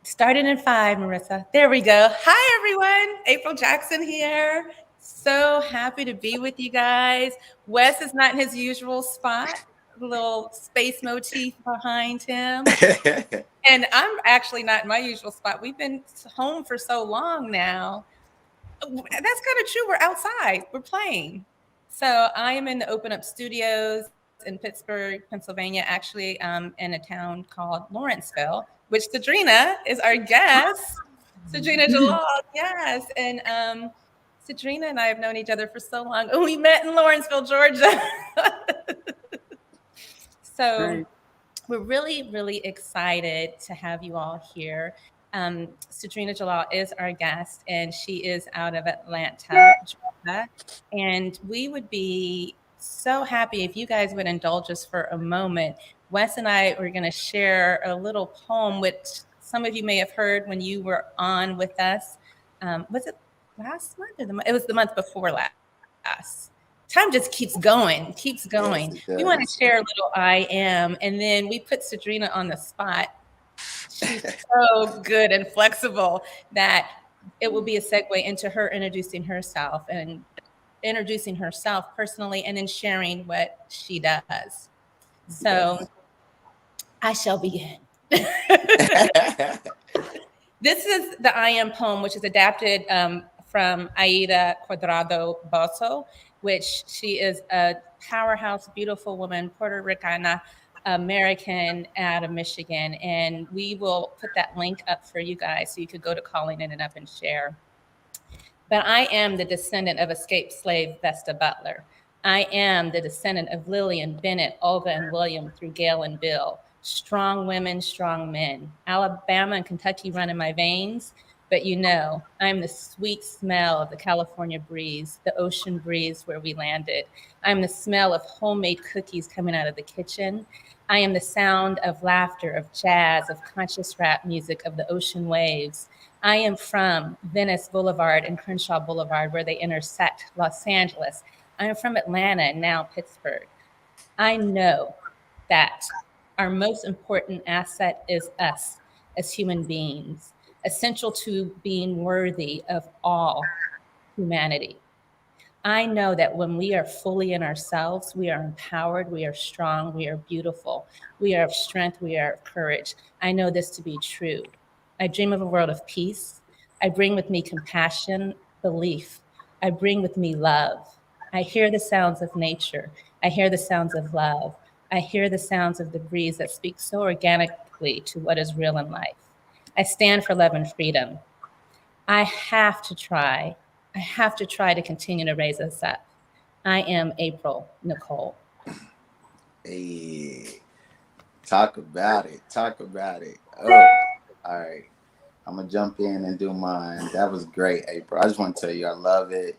Starting in 5, Marissa. There we go. Hi, everyone. April Jackson here. So happy to be with you guys. Wes is not in his usual spot, a little space motif behind him. And I'm actually not in my usual spot. We've been home for so long now. That's kind of true. We're outside, we're playing. So I am in the Open Up Studios in Pittsburgh, Pennsylvania, actually in a town called Lawrenceville, which Sagdrina is our guest. Sagdrina Jalal, yes. And Sagdrina and I have known each other for so long. Oh, we met in Lawrenceville, Georgia. So Right. we're really, really excited to have you all here. Sadrina Jalal is our guest, and she is out of Atlanta, Georgia. And we would be so happy if you guys would indulge us for a moment. Wes and I are going to share a little poem, which some of you may have heard when you were on with us. Was it last month or it was the month before last? Time just keeps going. Yes, We it want to does. share a little I am, and then we put Sadrina on the spot. She's so good and flexible that it will be a segue into her introducing herself personally and then sharing what she does. So Definitely. I shall begin. This is the I Am poem, which is adapted from Aida Cuadrado Bosso, which she is a powerhouse, beautiful woman, Puerto Ricana American out of Michigan. And we will put that link up for you guys so you could go to Calling It Up and share. But I am the descendant of escaped slave Vesta Butler. I am the descendant of Lillian, Bennett, Olga, and William through Gail and Bill. Strong women, strong men. Alabama and Kentucky run in my veins, but I'm the sweet smell of the California breeze, the ocean breeze where we landed. I'm the smell of homemade cookies coming out of the kitchen. I am the sound of laughter, of jazz, of conscious rap music, of the ocean waves. I am from Venice Boulevard and Crenshaw Boulevard, where they intersect Los Angeles. I am from Atlanta and now Pittsburgh. I know that our most important asset is us as human beings, essential to being worthy of all humanity. I know that when we are fully in ourselves, we are empowered, we are strong, we are beautiful, we are of strength, we are of courage. I know this to be true. I dream of a world of peace. I bring with me compassion, belief. I bring with me love. I hear the sounds of nature. I hear the sounds of love. I hear the sounds of the breeze that speaks so organically to what is real in life. I stand for love and freedom. I have to try. I have to try to continue to raise us up. I am April Nicole. Hey, talk about it. Talk about it. Oh, all right. I'm gonna jump in and do mine. That was great, April. I just want to tell you, I love it.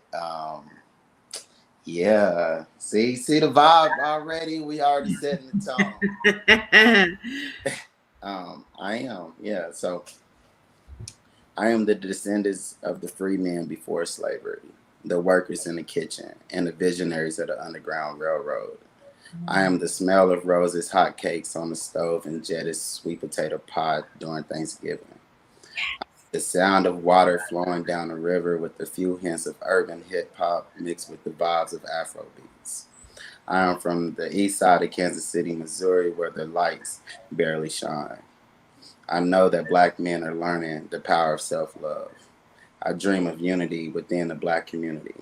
Yeah. See the vibe already. We already setting the tone. I am. Yeah. So I am the descendants of the free men before slavery, the workers in the kitchen, and the visionaries of the Underground Railroad. I am the smell of Rose's hot cakes on the stove and Jetta's sweet potato pie during Thanksgiving. The sound of water flowing down the river with a few hints of urban hip hop mixed with the vibes of Afro beats. I am from the east side of Kansas City, Missouri, where the lights barely shine. I know that black men are learning the power of self love. I dream of unity within the black community.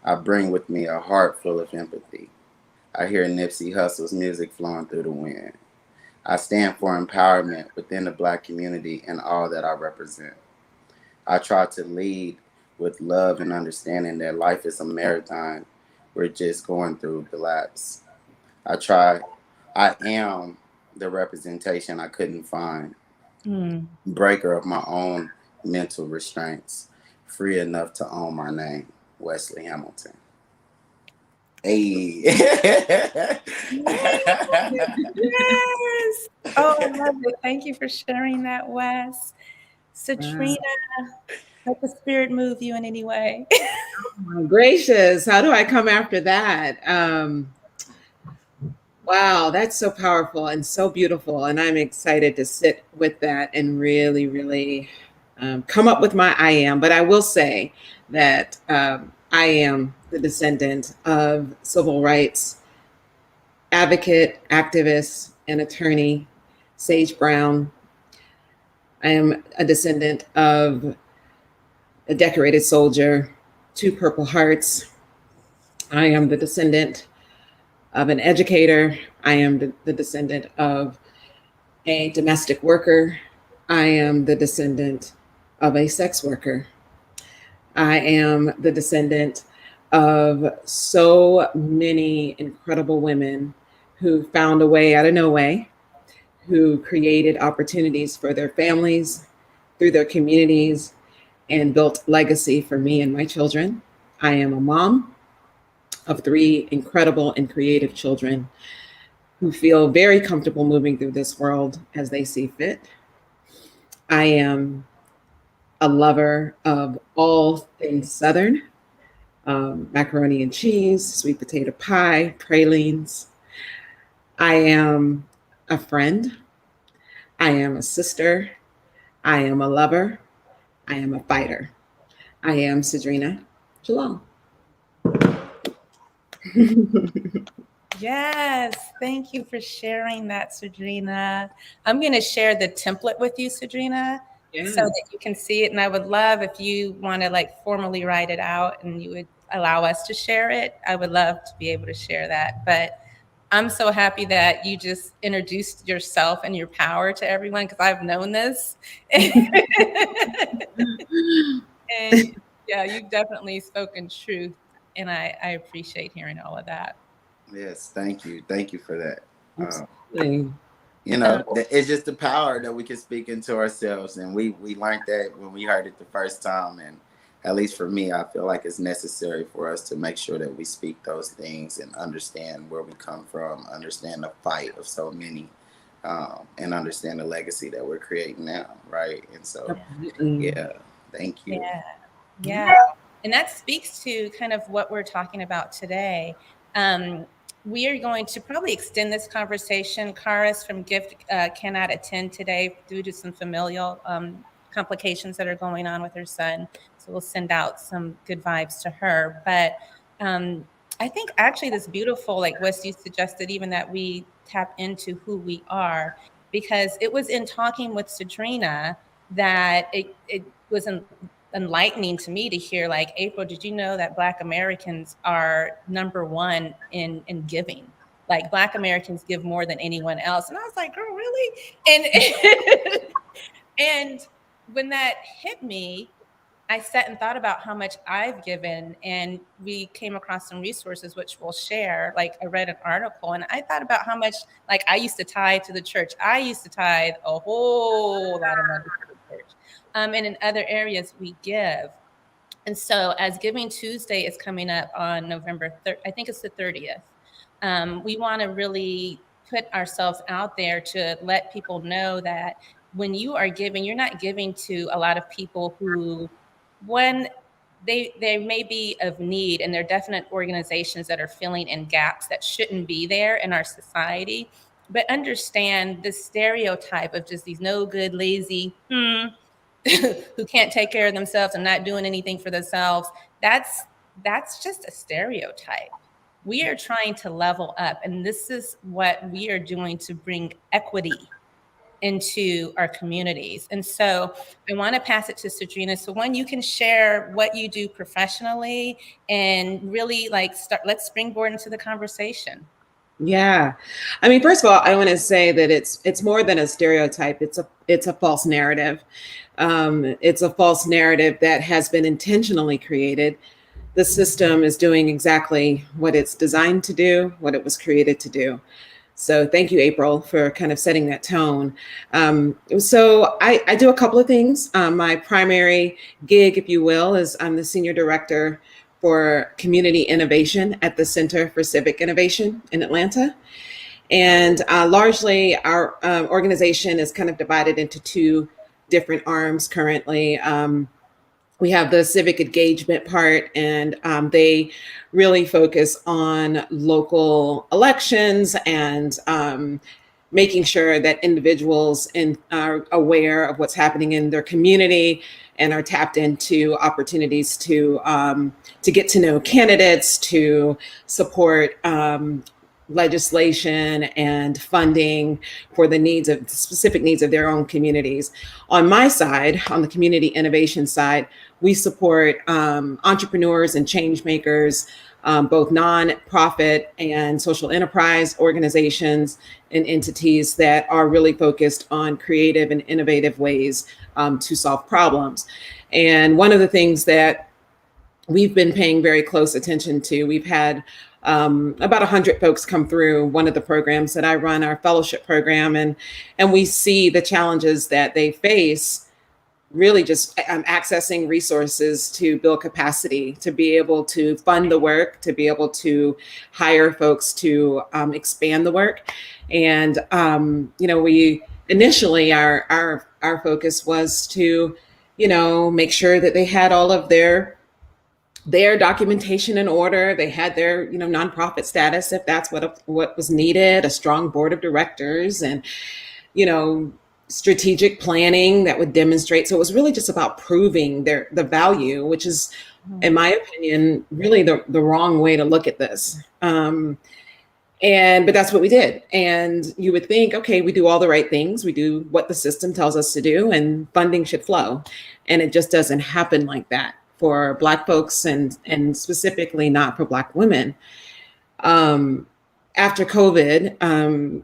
I bring with me a heart full of empathy. I hear Nipsey Hussle's music flowing through the wind. I stand for empowerment within the black community and all that I represent. I try to lead with love and understanding that life is a marathon. We're just going through the laps. I try, I am the representation I couldn't find, Mm. breaker of my own mental restraints, free enough to own my name, Wesley Hamilton. Hey. Yes. Oh, I love it. Thank you for sharing that, Wes. Wow. Satrina, let the spirit move you in any way. My gracious, how do I come after that? Wow, that's so powerful and so beautiful. And I'm excited to sit with that and really, really come up with my I am. But I will say that I am the descendant of civil rights advocate, activist, and attorney Sage Brown. I am a descendant of a decorated soldier, two Purple Hearts. I am the descendant of an educator. I am the descendant of a domestic worker. I am the descendant of a sex worker. I am the descendant of so many incredible women who found a way out of no way, who created opportunities for their families, through their communities, and built legacy for me and my children. I am a mom of three incredible and creative children who feel very comfortable moving through this world as they see fit. I am a lover of all things Southern, macaroni and cheese, sweet potato pie, pralines. I am a friend. I am a sister. I am a lover. I am a fighter. I am Sagdrina Jalal. Yes, thank you for sharing that, Sagdrina. I'm going to share the template with you, Sagdrina, so that you can see it. And I would love if you want to like formally write it out and you would allow us to share it. I would love to be able to share that. But I'm so happy that you just introduced yourself and your power to everyone because I've known this. And yeah, you've definitely spoken truth. And I appreciate hearing all of that. Yes, thank you. Thank you for that. Absolutely. You know, it's just the power that we can speak into ourselves. And we learned that when we heard it the first time. And at least for me, I feel like it's necessary for us to make sure that we speak those things and understand where we come from, understand the fight of so many, and understand the legacy that we're creating now, right? And so, yeah, thank you. Yeah. And that speaks to kind of what we're talking about today. We are going to probably extend this conversation. Karis from Gift cannot attend today due to some familial complications that are going on with her son. So we'll send out some good vibes to her. But I think actually this beautiful, like Wesley suggested, even that we tap into who we are, because it was in talking with Sagdrina that it was enlightening to me to hear, like, April, did you know that Black Americans are number one in giving? Like, Black Americans give more than anyone else. And I was like, girl, really? And and when that hit me, I sat and thought about how much I've given, and we came across some resources which we'll share. Like, I read an article and I thought about how much, like, I used to tithe to the church. I used to tithe a whole lot of money to the church. And in other areas we give. And so as Giving Tuesday is coming up on November 3rd, I think it's the 30th, we want to really put ourselves out there to let people know that when you are giving, you're not giving to a lot of people who, when they may be of need, and there are definite organizations that are filling in gaps that shouldn't be there in our society. But understand the stereotype of just these no good, lazy, who can't take care of themselves and not doing anything for themselves. That's just a stereotype. We are trying to level up, and this is what we are doing to bring equity into our communities. And so I want to pass it to Sagdrina. So one, you can share what you do professionally and really like let's springboard into the conversation. Yeah. I mean, first of all, I want to say that it's more than a stereotype. It's a false narrative. It's a false narrative that has been intentionally created. The system is doing exactly what it's designed to do, what it was created to do. So thank you, April, for kind of setting that tone. So I do a couple of things. My primary gig, if you will, is I'm the senior director for community innovation at the Center for Civic Innovation in Atlanta. And largely our organization is kind of divided into two different arms currently. we have the civic engagement part, and they really focus on local elections and making sure that individuals are aware of what's happening in their community and are tapped into opportunities to get to know candidates, to support legislation and funding for the needs of specific needs of their own communities. On my side, on the community innovation side, we support entrepreneurs and change makers, both nonprofit and social enterprise organizations and entities that are really focused on creative and innovative ways to solve problems. And one of the things that we've been paying very close attention to, we've had about 100 folks come through one of the programs that I run, our fellowship program, and we see the challenges that they face, really just accessing resources to build capacity, to be able to fund the work, to be able to hire folks to expand the work. And we initially our focus was to make sure that they had all of their documentation in order. They had their nonprofit status, if that's what was needed, a strong board of directors, and strategic planning that would demonstrate. So it was really just about proving the value, which is, in my opinion, really the wrong way to look at this. But that's what we did. And you would think, okay, we do all the right things. We do what the system tells us to do, and funding should flow. And it just doesn't happen like that for Black folks, and specifically not for Black women. After COVID,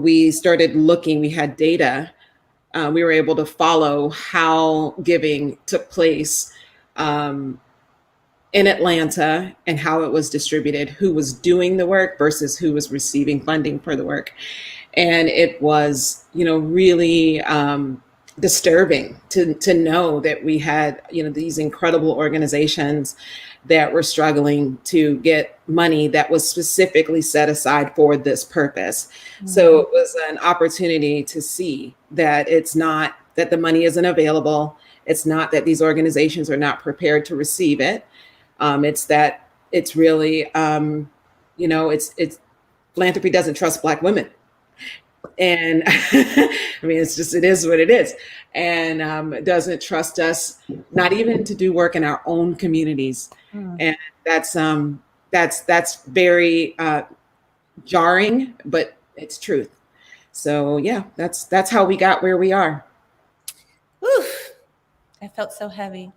we started looking, we had data, we were able to follow how giving took place in Atlanta and how it was distributed, who was doing the work versus who was receiving funding for the work. And it was, really disturbing to know that we had, these incredible organizations that were struggling to get money that was specifically set aside for this purpose. Mm-hmm. So it was an opportunity to see that it's not that the money isn't available. It's not that these organizations are not prepared to receive it. It's that it's really, it's philanthropy doesn't trust Black women. And I mean, it is what it is. And it doesn't trust us, not even to do work in our own communities. And that's very jarring, but it's truth. So yeah, that's how we got where we are. Whew. That felt so heavy.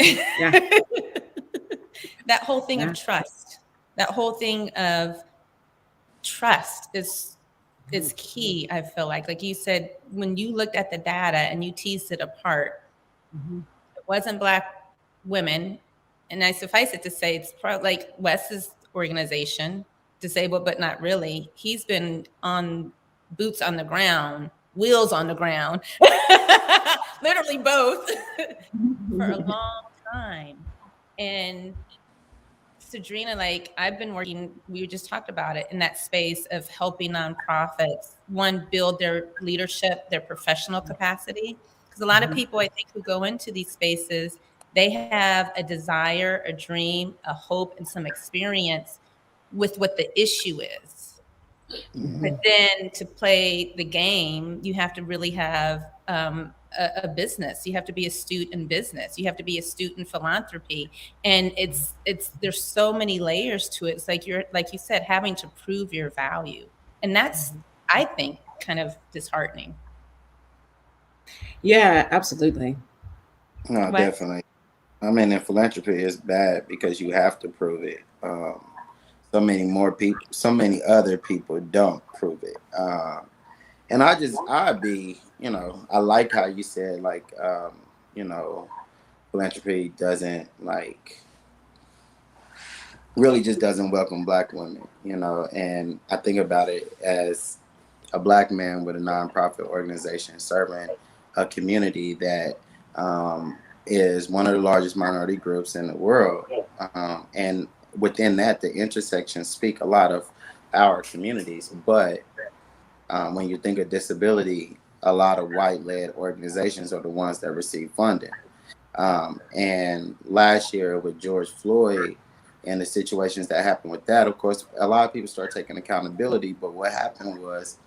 Yeah. That whole thing of trust, that whole thing of trust is key. I feel like you said, when you looked at the data and you teased it apart, it wasn't Black women. And I suffice it to say, it's probably like Wes's organization, Disabled But Not Really. He's been on boots on the ground, wheels on the ground, literally both, for a long time. And Sagdrina, I've been working, we just talked about it, in that space of helping nonprofits, one, build their leadership, their professional capacity. Because a lot of people, I think, who go into these spaces, they have a desire, a dream, a hope, and some experience with what the issue is. But then to play the game, you have to really have a business. You have to be astute in business. You have to be astute in philanthropy. And there's so many layers to it. It's like you said, having to prove your value. And that's, I think, kind of disheartening. Yeah, absolutely. No, definitely. I mean, in philanthropy is bad because you have to prove it. So many other people don't prove it. And I like how you said, philanthropy doesn't really just doesn't welcome Black women, and I think about it as a Black man with a nonprofit organization serving a community that is one of the largest minority groups in the world. And within that, the intersections speak a lot of our communities. But when you think of disability, a lot of white-led organizations are the ones that receive funding. And last year with George Floyd and the situations that happened with that, of course, a lot of people start taking accountability. But what happened was,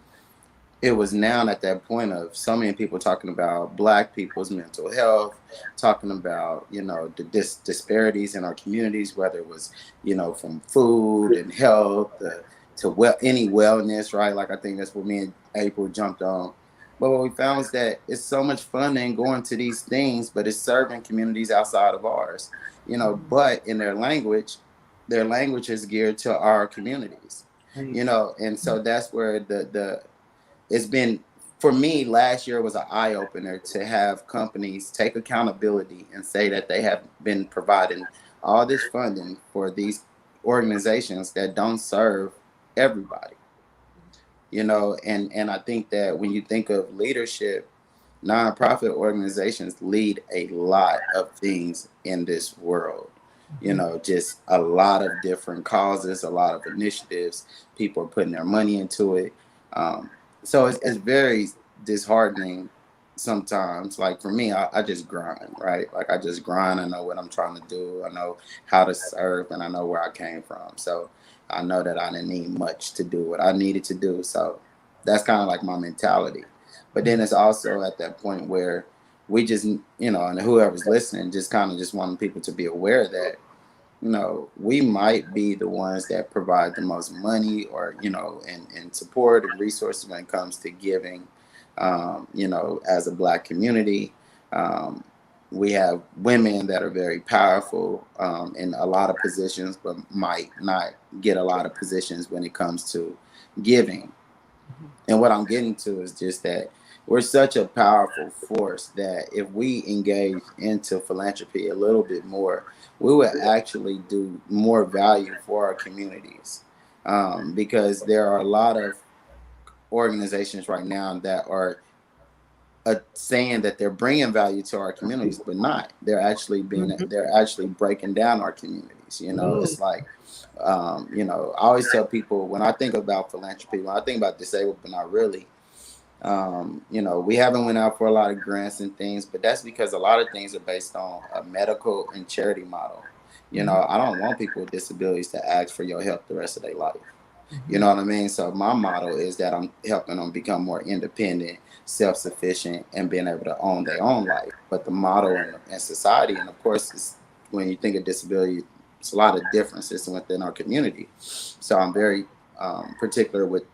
it was now at that point of so many people talking about Black people's mental health, talking about, the disparities in our communities, whether it was, from food and health to any wellness, right? Like, I think that's what me and April jumped on. But what we found was that it's so much fun in going to these things, but it's serving communities outside of ours, but in their language is geared to our communities, and so that's where it's been, for me, last year was an eye-opener to have companies take accountability and say that they have been providing all this funding for these organizations that don't serve everybody. And I think that when you think of leadership, nonprofit organizations lead a lot of things in this world. Just a lot of different causes, a lot of initiatives. People are putting their money into it. So it's very disheartening sometimes. Like, for me, I just grind, right? Like, I just grind. I know what I'm trying to do. I know how to serve, and I know where I came from. So I know that I didn't need much to do what I needed to do. So that's kind of like my mentality. But then it's also at that point where we just, and whoever's listening, just kind of just wanting people to be aware that, we might be the ones that provide the most money or, and support and resources when it comes to giving, as a Black community. We have women that are very powerful in a lot of positions, but might not get a lot of positions when it comes to giving. And what I'm getting to is just that we're such a powerful force that if we engage into philanthropy a little bit more, we will actually do more value for our communities. Because there are a lot of organizations right now that are saying that they're bringing value to our communities, but not. They're actually breaking down our communities. It's like, I always tell people, when I think about philanthropy, when I think about disabled, but not really, we haven't went out for a lot of grants and things, but that's because a lot of things are based on a medical and charity model. I don't want people with disabilities to ask for your help the rest of their life. You know what I mean? So my motto is that I'm helping them become more independent, self-sufficient, and being able to own their own life. But the model in society, and of course, when you think of disability, it's a lot of differences within our community. So I'm very particular with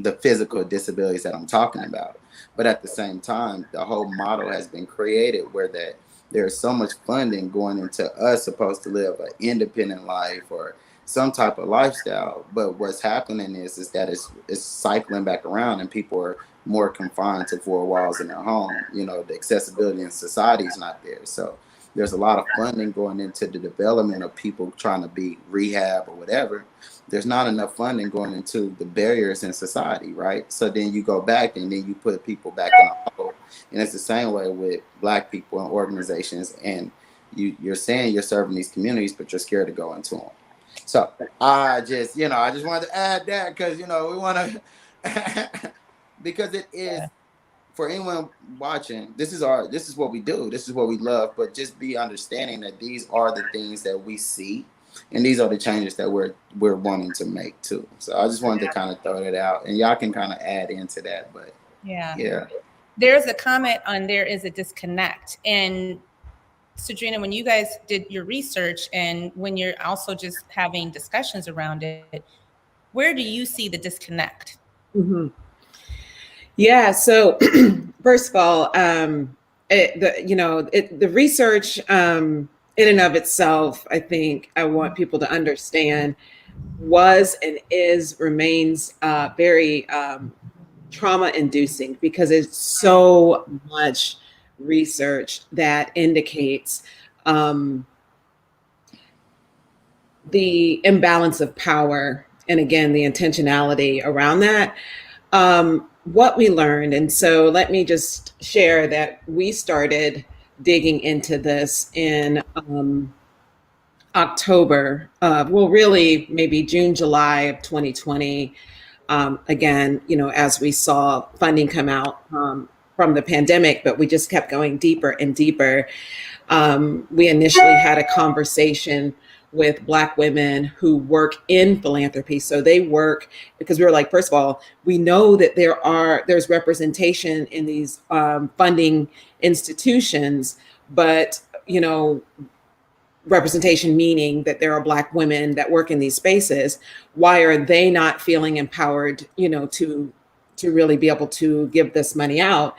the physical disabilities that I'm talking about. But at the same time, the whole model has been created where that there's so much funding going into us supposed to live an independent life or some type of lifestyle. But what's happening is that it's cycling back around, and people are more confined to four walls in their home. The accessibility in society is not there. So there's a lot of funding going into the development of people trying to be rehab or whatever. There's not enough funding going into the barriers in society, right? So then you go back and then you put people back in a hole. And it's the same way with Black people and organizations. And you're saying you're serving these communities, but you're scared to go into them. So I just wanted to add that because, we want to, because it is, for anyone watching, this is what we do. This is what we love. But just be understanding that these are the things that we see, and these are the changes that we're wanting to make too. So I just wanted to kind of throw that out, and y'all can kind of add into that. But yeah. There's a comment on there is a disconnect. And Sagdrina, when you guys did your research and when you're also just having discussions around it, where do you see the disconnect? Mm-hmm. Yeah. So first of all, the research in and of itself, I think I want people to understand was and remains very trauma inducing, because it's so much research that indicates the imbalance of power, and again, the intentionality around that. What we learned, and so let me just share that we started digging into this in October, really maybe June, July of 2020. Again, as we saw funding come out from the pandemic, but we just kept going deeper and deeper. We initially had a conversation with Black women who work in philanthropy. So they work because we were like, first of all, we know that there's representation in these funding institutions, but representation meaning that there are Black women that work in these spaces. Why are they not feeling empowered, to really be able to give this money out?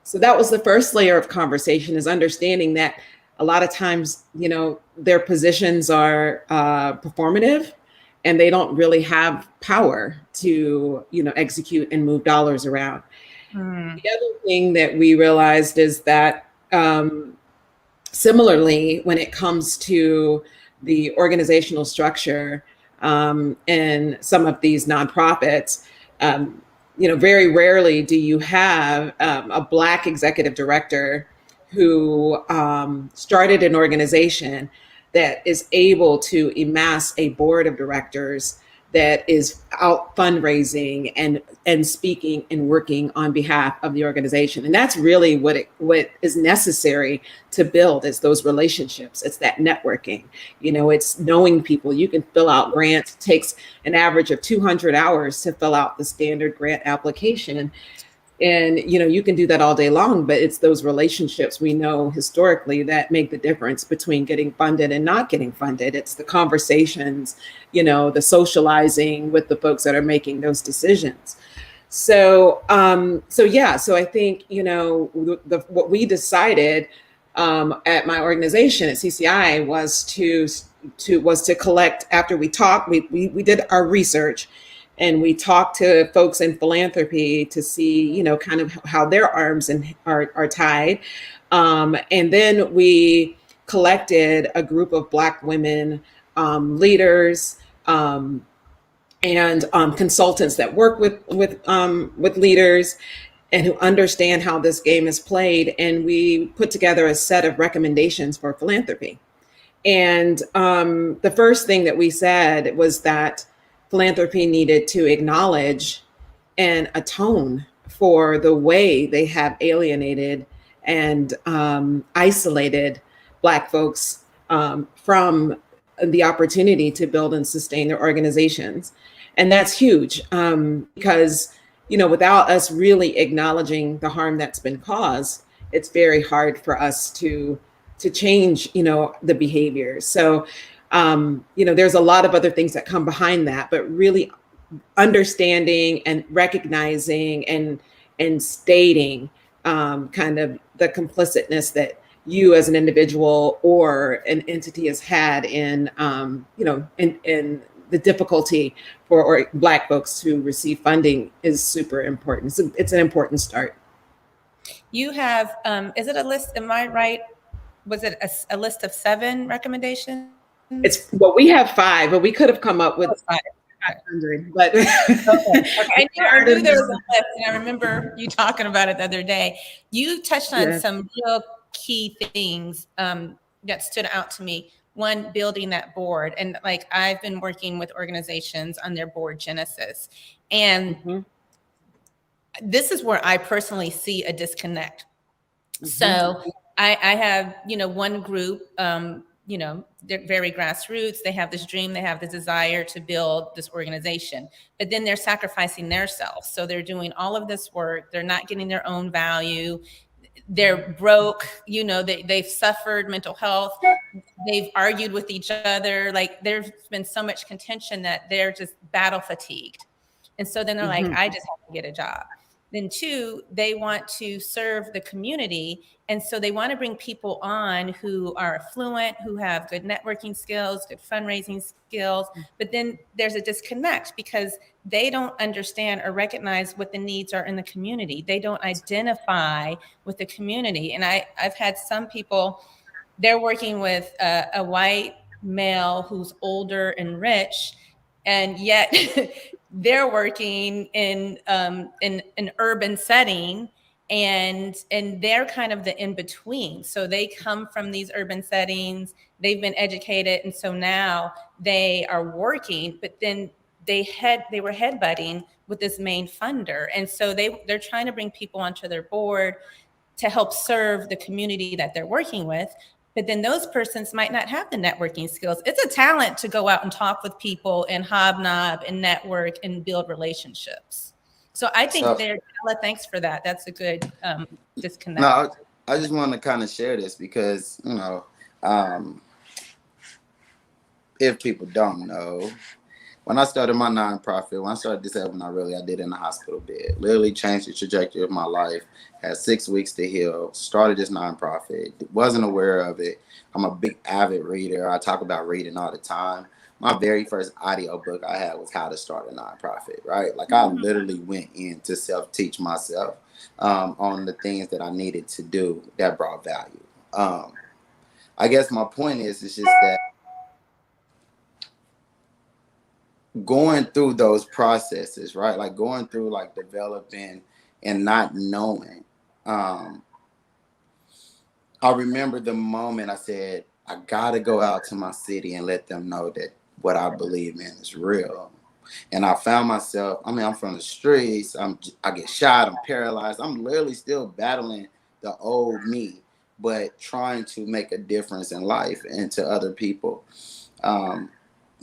So that was the first layer of conversation, is understanding that a lot of times, their positions are performative and they don't really have power to, execute and move dollars around. The other thing that we realized is that similarly, when it comes to the organizational structure in some of these nonprofits, very rarely do you have a Black executive director who started an organization that is able to amass a board of directors that is out fundraising and speaking and working on behalf of the organization. And that's really what is necessary to build, is those relationships. It's that networking, it's knowing people. You can fill out grants. It takes an average of 200 hours to fill out the standard grant application. And, you can do that all day long, but it's those relationships we know historically that make the difference between getting funded and not getting funded. It's the conversations, the socializing with the folks that are making those decisions. So I think, what we decided at my organization at CCI was to collect, after we talked, we did our research. And we talked to folks in philanthropy to see, kind of how their arms are tied. And then we collected a group of Black women leaders and consultants that work with leaders and who understand how this game is played. And we put together a set of recommendations for philanthropy. And the first thing that we said was that philanthropy needed to acknowledge and atone for the way they have alienated and isolated Black folks from the opportunity to build and sustain their organizations. And that's huge because, without us really acknowledging the harm that's been caused, it's very hard for us to change, the behavior. So there's a lot of other things that come behind that, but really understanding and recognizing and stating kind of the complicitness that you as an individual or an entity has had in in the difficulty for Black folks to receive funding is super important. It's an important start. You have, is it a list? Am I right? Was it a list of 7 recommendations? We have 5, but we could have come up with 500. But okay. I knew there was a list, and I remember you talking about it the other day. You touched on some real key things that stood out to me. One, building that board, and I've been working with organizations on their board genesis, and this is where I personally see a disconnect. So I have, one group, they're very grassroots. They have this dream, they have this desire to build this organization, but then they're sacrificing themselves. So they're doing all of this work. They're not getting their own value. They're broke, they've suffered mental health. They've argued with each other. There's been so much contention that they're just battle fatigued. And so then they're like, I just have to get a job. Then 2, they want to serve the community. And so they want to bring people on who are affluent, who have good networking skills, good fundraising skills. But then there's a disconnect because they don't understand or recognize what the needs are in the community. They don't identify with the community. And I've had some people, they're working with a white male who's older and rich, and yet they're working in an urban setting, and they're kind of the in between. So they come from these urban settings, they've been educated, and so now they are working, but then they were headbutting with this main funder. And so they're trying to bring people onto their board to help serve the community that they're working with. But then those persons might not have the networking skills. It's a talent to go out and talk with people and hobnob and network and build relationships. So I think thanks for that. That's a good disconnect. No, I just want to kind of share this because, if people don't know, when I started my nonprofit, when I started this when I did in the hospital bed, literally changed the trajectory of my life, had 6 weeks to heal, started this nonprofit, wasn't aware of it. I'm a big avid reader. I talk about reading all the time. My very first audio book I had was How to Start a Nonprofit, right? Like I literally went in to self-teach myself on the things that I needed to do that brought value. I guess my point is just that going through those processes, right? Like going through like developing and not knowing. I remember the moment I said, I gotta go out to my city and let them know that what I believe in is real. And I found myself, I'm from the streets, I get shot, I'm paralyzed. I'm literally still battling the old me, but trying to make a difference in life and to other people.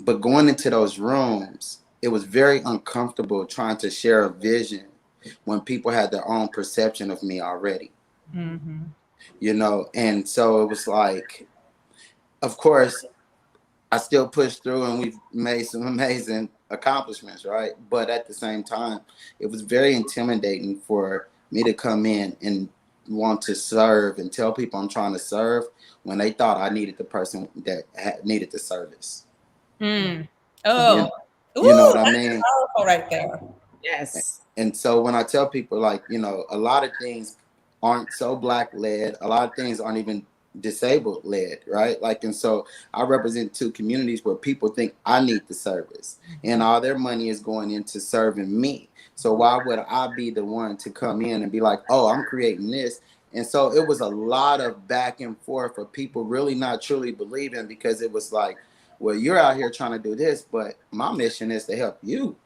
But going into those rooms, it was very uncomfortable trying to share a vision when people had their own perception of me already. Mm-hmm. And so it was like, of course, I still pushed through and we've made some amazing accomplishments, right? But at the same time, it was very intimidating for me to come in and want to serve and tell people I'm trying to serve when they thought I needed the person that needed the service. Mm. Oh, you know what I mean? Powerful right there. Yes. And so when I tell people, like, a lot of things aren't so Black led, a lot of things aren't even disabled led, right? Like, and so I represent two communities where people think I need the service and all their money is going into serving me. So why would I be the one to come in and be like, oh, I'm creating this? And so it was a lot of back and forth for people really not truly believing, because it was like, well, you're out here trying to do this, but my mission is to help you.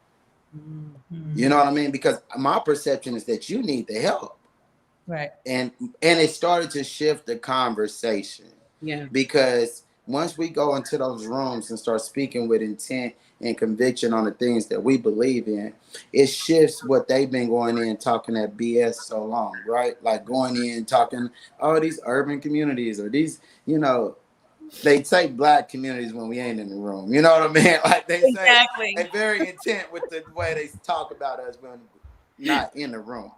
Mm-hmm. You know what I mean? Because my perception is that you need the help. Right. And it started to shift the conversation. Yeah. Because once we go into those rooms and start speaking with intent and conviction on the things that we believe in, it shifts what they've been going in talking that BS so long, right? Like going in talking, oh, these urban communities or these, they say Black communities when we ain't in the room. You know what I mean? Like they say they're very intent with the way they talk about us when not in the room.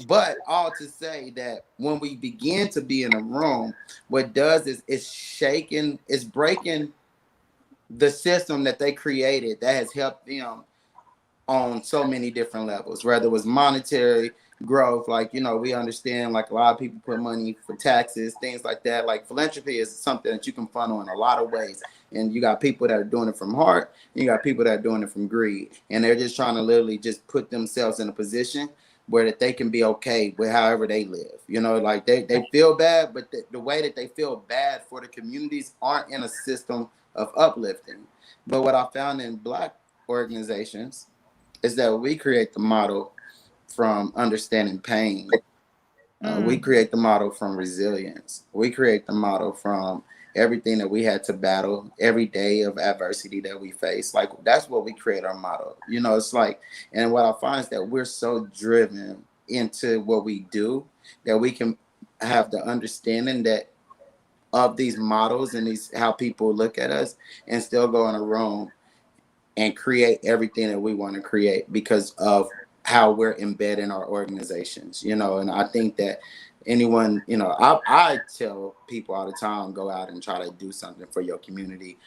But all to say that when we begin to be in a room, what does is it's breaking the system that they created that has helped them on so many different levels, whether it was monetary growth, like, we understand, like a lot of people put money for taxes, things like that. Like philanthropy is something that you can funnel in a lot of ways. And you got people that are doing it from heart, and you got people that are doing it from greed. And they're just trying to literally just put themselves in a position where that they can be okay with however they live. Like they feel bad, but the way that they feel bad for the communities aren't in a system of uplifting. But what I found in Black organizations is that we create the model from understanding pain. We create the model from resilience. We create the model from everything that we had to battle every day of adversity that we face. Like, that's what we create our model. It's like, and what I find is that we're so driven into what we do that we can have the understanding that of these models and these how people look at us, and still go in a room and create everything that we want to create because of how we're embedded in our organizations, and I think that anyone, I tell people all the time, go out and try to do something for your community,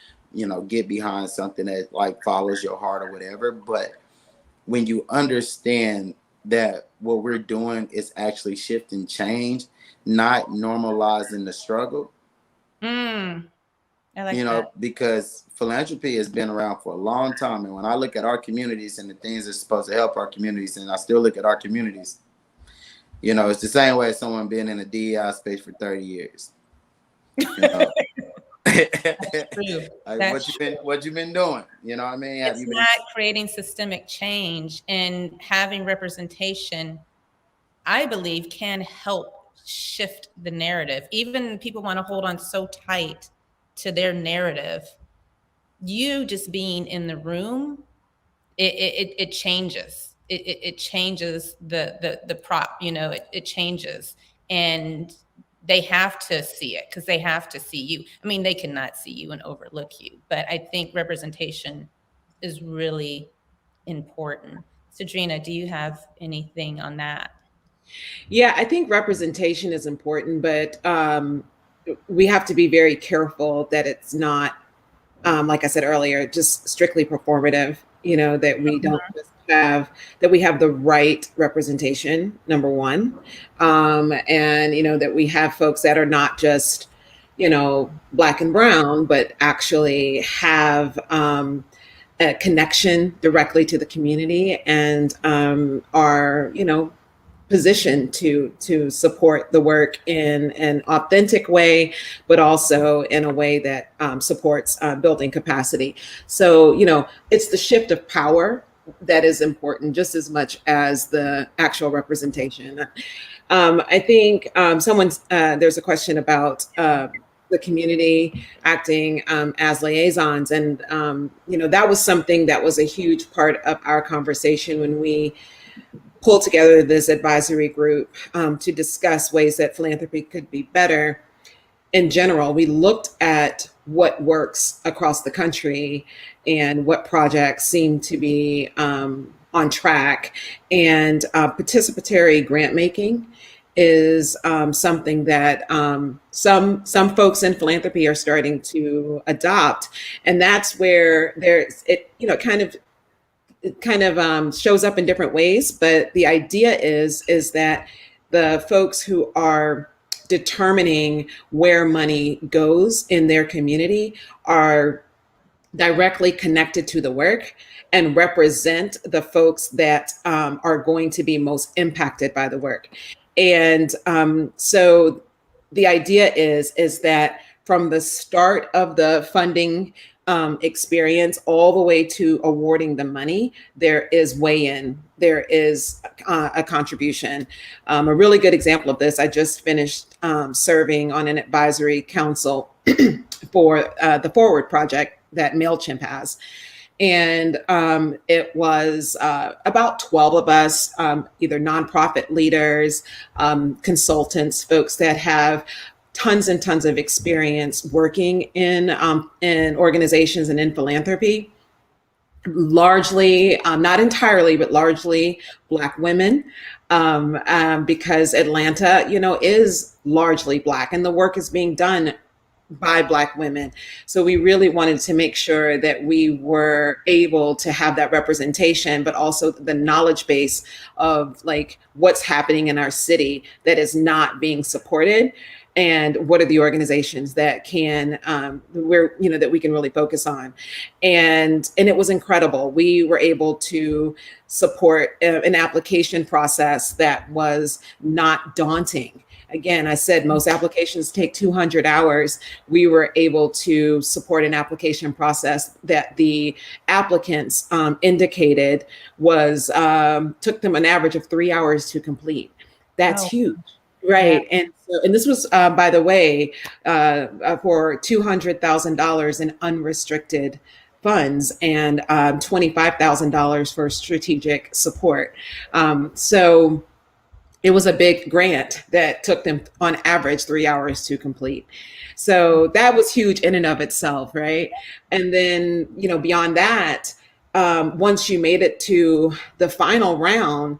get behind something that like follows your heart or whatever. But when you understand that what we're doing is actually shifting change, not normalizing the struggle, I like that. Because philanthropy has been around for a long time. And when I look at our communities and the things that's supposed to help our communities, and I still look at our communities, it's the same way as someone being in a DEI space for 30 years. True. Like, That's true. what you been doing? You know what I mean? Have It's you been? not creating systemic change, and having representation, I believe, can help shift the narrative. Even people want to hold on so tight to their narrative. You just being in the room, it changes. It changes the prop. It changes, and they have to see it because they have to see you. I mean, they cannot see you and overlook you, but I think representation is really important. Sagdrina, do you have anything on that? Yeah, I think representation is important, but we have to be very careful that it's not, like I said earlier, just strictly performative. That we don't just have that we have the right representation, number one, and that we have folks that are not just black and brown, but actually have a connection directly to the community and are positioned to support the work in an authentic way, but also in a way that supports building capacity. So, it's the shift of power that is important just as much as the actual representation. I think there's a question about the community acting as liaisons. And, that was something that was a huge part of our conversation when we pulled together this advisory group to discuss ways that philanthropy could be better. In general, we looked at what works across the country and what projects seem to be on track. And participatory grant making is something that some folks in philanthropy are starting to adopt, and that's where it kind of shows up in different ways. But the idea is that the folks who are determining where money goes in their community are directly connected to the work and represent the folks that are going to be most impacted by the work. And so the idea is that from the start of the funding experience all the way to awarding the money, there is weigh-in, there is a contribution. A really good example of this, I just finished serving on an advisory council for the Forward project that MailChimp has. And it was about 12 of us, either nonprofit leaders, consultants, folks that have tons and tons of experience working in organizations and in philanthropy, largely, not entirely, but largely Black women, because Atlanta, is largely Black, and the work is being done by Black women. So we really wanted to make sure that we were able to have that representation, but also the knowledge base of like what's happening in our city that is not being supported. And what are the organizations that can, that we can really focus on. And it was incredible. We were able to support an application process that was not daunting. Again, I said most applications take 200 hours. We were able to support an application process that the applicants indicated was took them an average of 3 hours to complete. That's huge. Right. Yeah. And this was, by the way, for $200,000 in unrestricted funds and $25,000 for strategic support. So it was a big grant that took them on average 3 hours to complete. So that was huge in and of itself. Right. And then, beyond that, once you made it to the final round,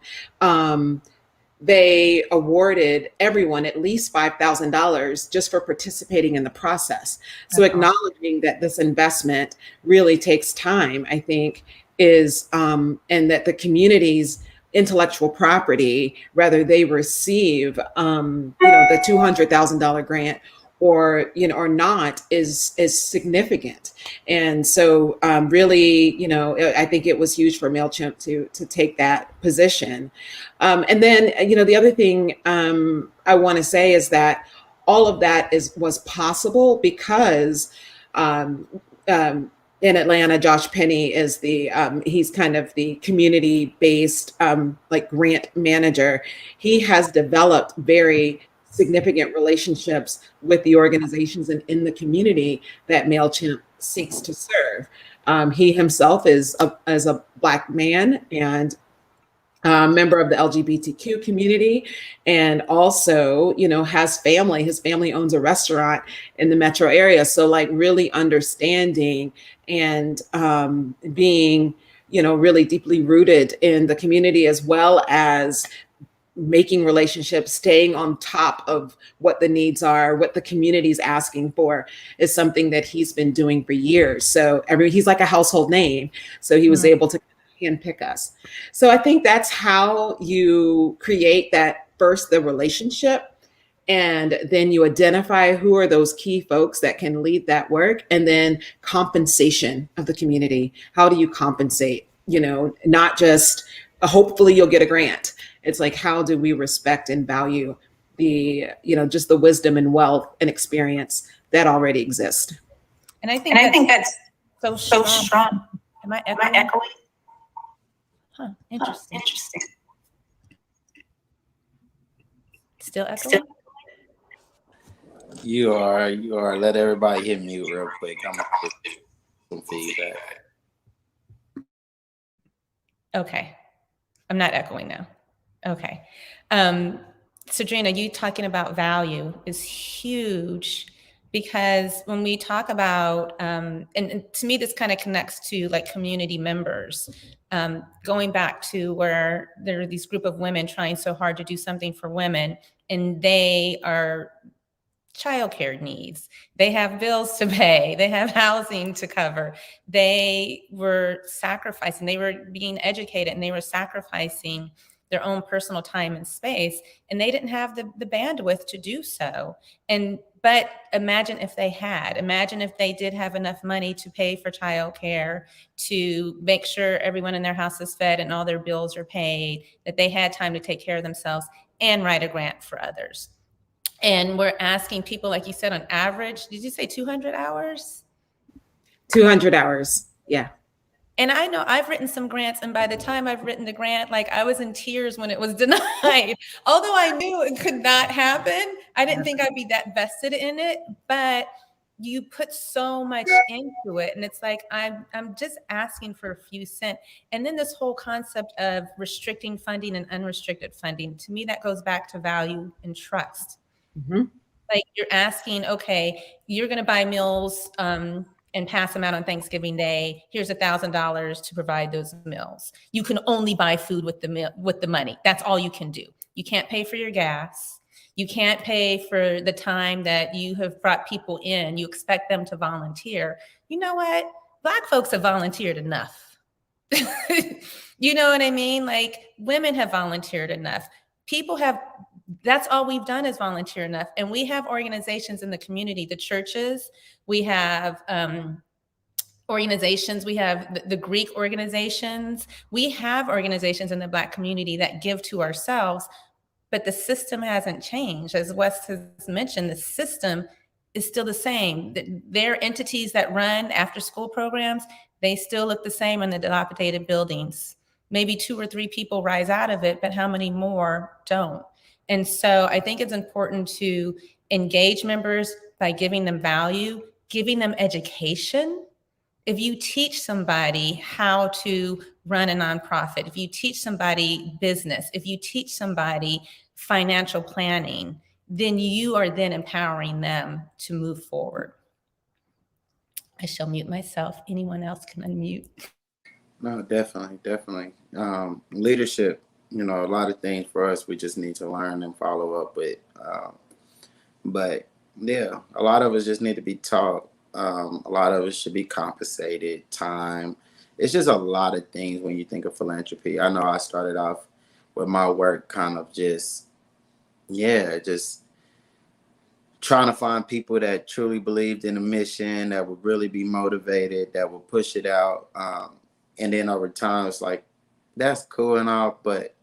they awarded everyone at least $5,000 just for participating in the process. So acknowledging that this investment really takes time, I think, is, and that the community's intellectual property, whether they receive, the $200,000 grant or not, is significant. And so really, I think it was huge for MailChimp to take that position. And then, the other thing I want to say is that all of that was possible because in Atlanta, Josh Penny is he's kind of the community-based like grant manager. He has developed very significant relationships with the organizations and in the community that MailChimp seeks to serve. He himself is a Black man and member of the LGBTQ community, and also, has family. His family owns a restaurant in the metro area. So like really understanding and being, really deeply rooted in the community, as well as making relationships, staying on top of what the needs are, what the community's asking for, is something that he's been doing for years. So he's like a household name. So he was able to handpick us. So I think that's how you create that, first, the relationship, and then you identify who are those key folks that can lead that work, and then compensation of the community. How do you compensate? Not just hopefully you'll get a grant. It's like, how do we respect and value the, just the wisdom and wealth and experience that already exist? And I think that's so strong. Am I echoing? Huh, interesting. Still echoing? You are. Let everybody hit mute real quick. I'm gonna get some feedback. Okay. I'm not echoing now. Okay. Sagdrina, you talking about value is huge, because when we talk about, and to me, this kind of connects to like community members, going back to where there are these group of women trying so hard to do something for women, and they are childcare needs. They have bills to pay. They have housing to cover. They were sacrificing, they were being educated, and they were sacrificing their own personal time and space, and they didn't have the bandwidth to do so. But imagine if they did have enough money to pay for childcare, to make sure everyone in their house is fed and all their bills are paid, that they had time to take care of themselves and write a grant for others. And we're asking people, like you said, on average, did you say 200 hours? 200 hours, yeah. And I know I've written some grants, and by the time I've written the grant, like I was in tears when it was denied. Although I knew it could not happen, I didn't think I'd be that vested in it, but you put so much into it. And it's like, I'm just asking for a few cents. And then this whole concept of restricting funding and unrestricted funding, to me, that goes back to value and trust. Mm-hmm. Like you're asking, okay, you're going to buy meals and pass them out on Thanksgiving Day. Here's $1,000 to provide those meals. You can only buy food with the money. That's all you can do. You can't pay for your gas. You can't pay for the time that you have brought people in. You expect them to volunteer. You know what? Black folks have volunteered enough. You know what I mean? Like women have volunteered enough. People have. That's all we've done is volunteer enough. And we have organizations in the community, the churches, we have organizations, we have the Greek organizations, we have organizations in the Black community that give to ourselves, but the system hasn't changed. As Wes has mentioned, the system is still the same. Their entities that run after school programs, they still look the same in the dilapidated buildings. Maybe 2 or 3 people rise out of it, but how many more don't? And so I think it's important to engage members by giving them value, giving them education. If you teach somebody how to run a nonprofit, if you teach somebody business, if you teach somebody financial planning, then you are then empowering them to move forward. I shall mute myself. Anyone else can unmute. No, definitely. Leadership, a lot of things for us, we just need to learn and follow up with. But yeah, a lot of us just need to be taught. A lot of us should be compensated, time. It's just a lot of things when you think of philanthropy. I know I started off with my work kind of just trying to find people that truly believed in the mission, that would really be motivated, that would push it out. And then over time, it's like, that's cool and all, but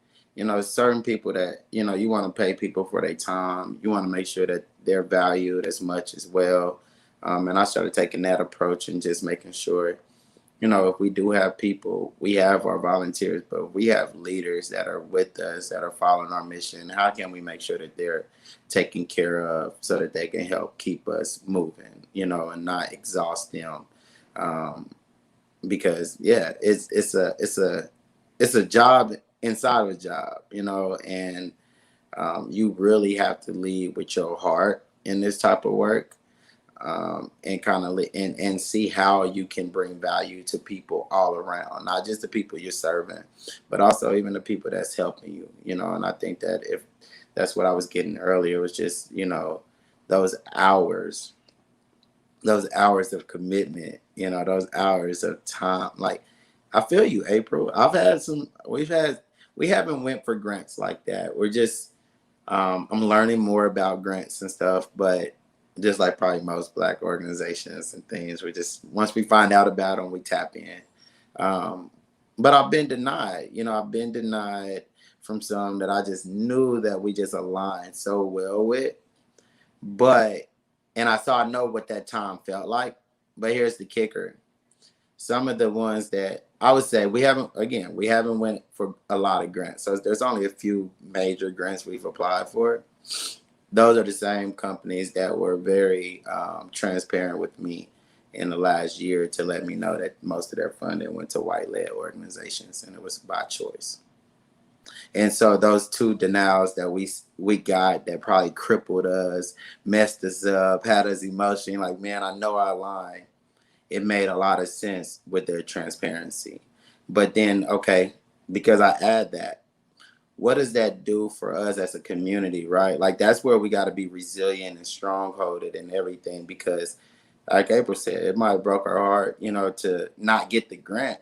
certain people that, you want to pay people for their time. You want to make sure that they're valued as much as well. And I started taking that approach and just making sure, if we do have people, we have our volunteers, but we have leaders that are with us, that are following our mission. How can we make sure that they're taken care of so that they can help keep us moving, and not exhaust them? Because it's a job inside of a job, and you really have to lead with your heart in this type of work. And kind of and see how you can bring value to people all around, not just the people you're serving, but also even the people that's helping you, and I think that if that's what I was getting earlier, was just, those hours of commitment, those hours of time. Like, I feel you, April. We haven't went for grants like that. We're just, I'm learning more about grants and stuff, but just like probably most Black organizations and things, we just, once we find out about them, we tap in. But I've been denied, from some that I just knew that we just aligned so well with. And I know what that time felt like. But here's the kicker. Some of the ones that I would say we haven't went for a lot of grants. So there's only a few major grants we've applied for. Those are the same companies that were very transparent with me in the last year to let me know that most of their funding went to white-led organizations, and it was by choice. And so those two denials that we got that probably crippled us, messed us up, had us emotionally like, man, I know I lied. It made a lot of sense with their transparency. But then, okay, because I add that, what does that do for us as a community, right? Like, that's where we got to be resilient and strong-holded and everything, because like April said, it might have broke our heart, to not get the grant.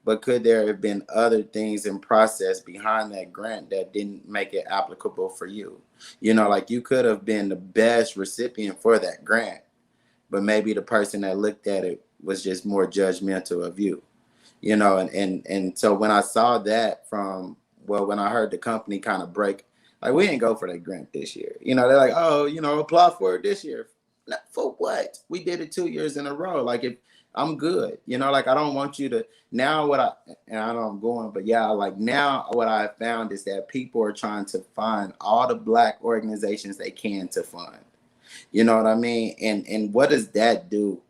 But could there have been other things in process behind that grant that didn't make it applicable for you? Like, you could have been the best recipient for that grant, but maybe the person that looked at it was just more judgmental of you, and so when I saw that when I heard the company kind of break, like, we didn't go for that grant this year. They're like, oh, apply for it this year. For what? We did it 2 years in a row. Like, if I'm good, like, I don't want you to now I know I'm going, but yeah, like, now what I found is that people are trying to find all the Black organizations they can to fund. You know what I mean? And what does that do?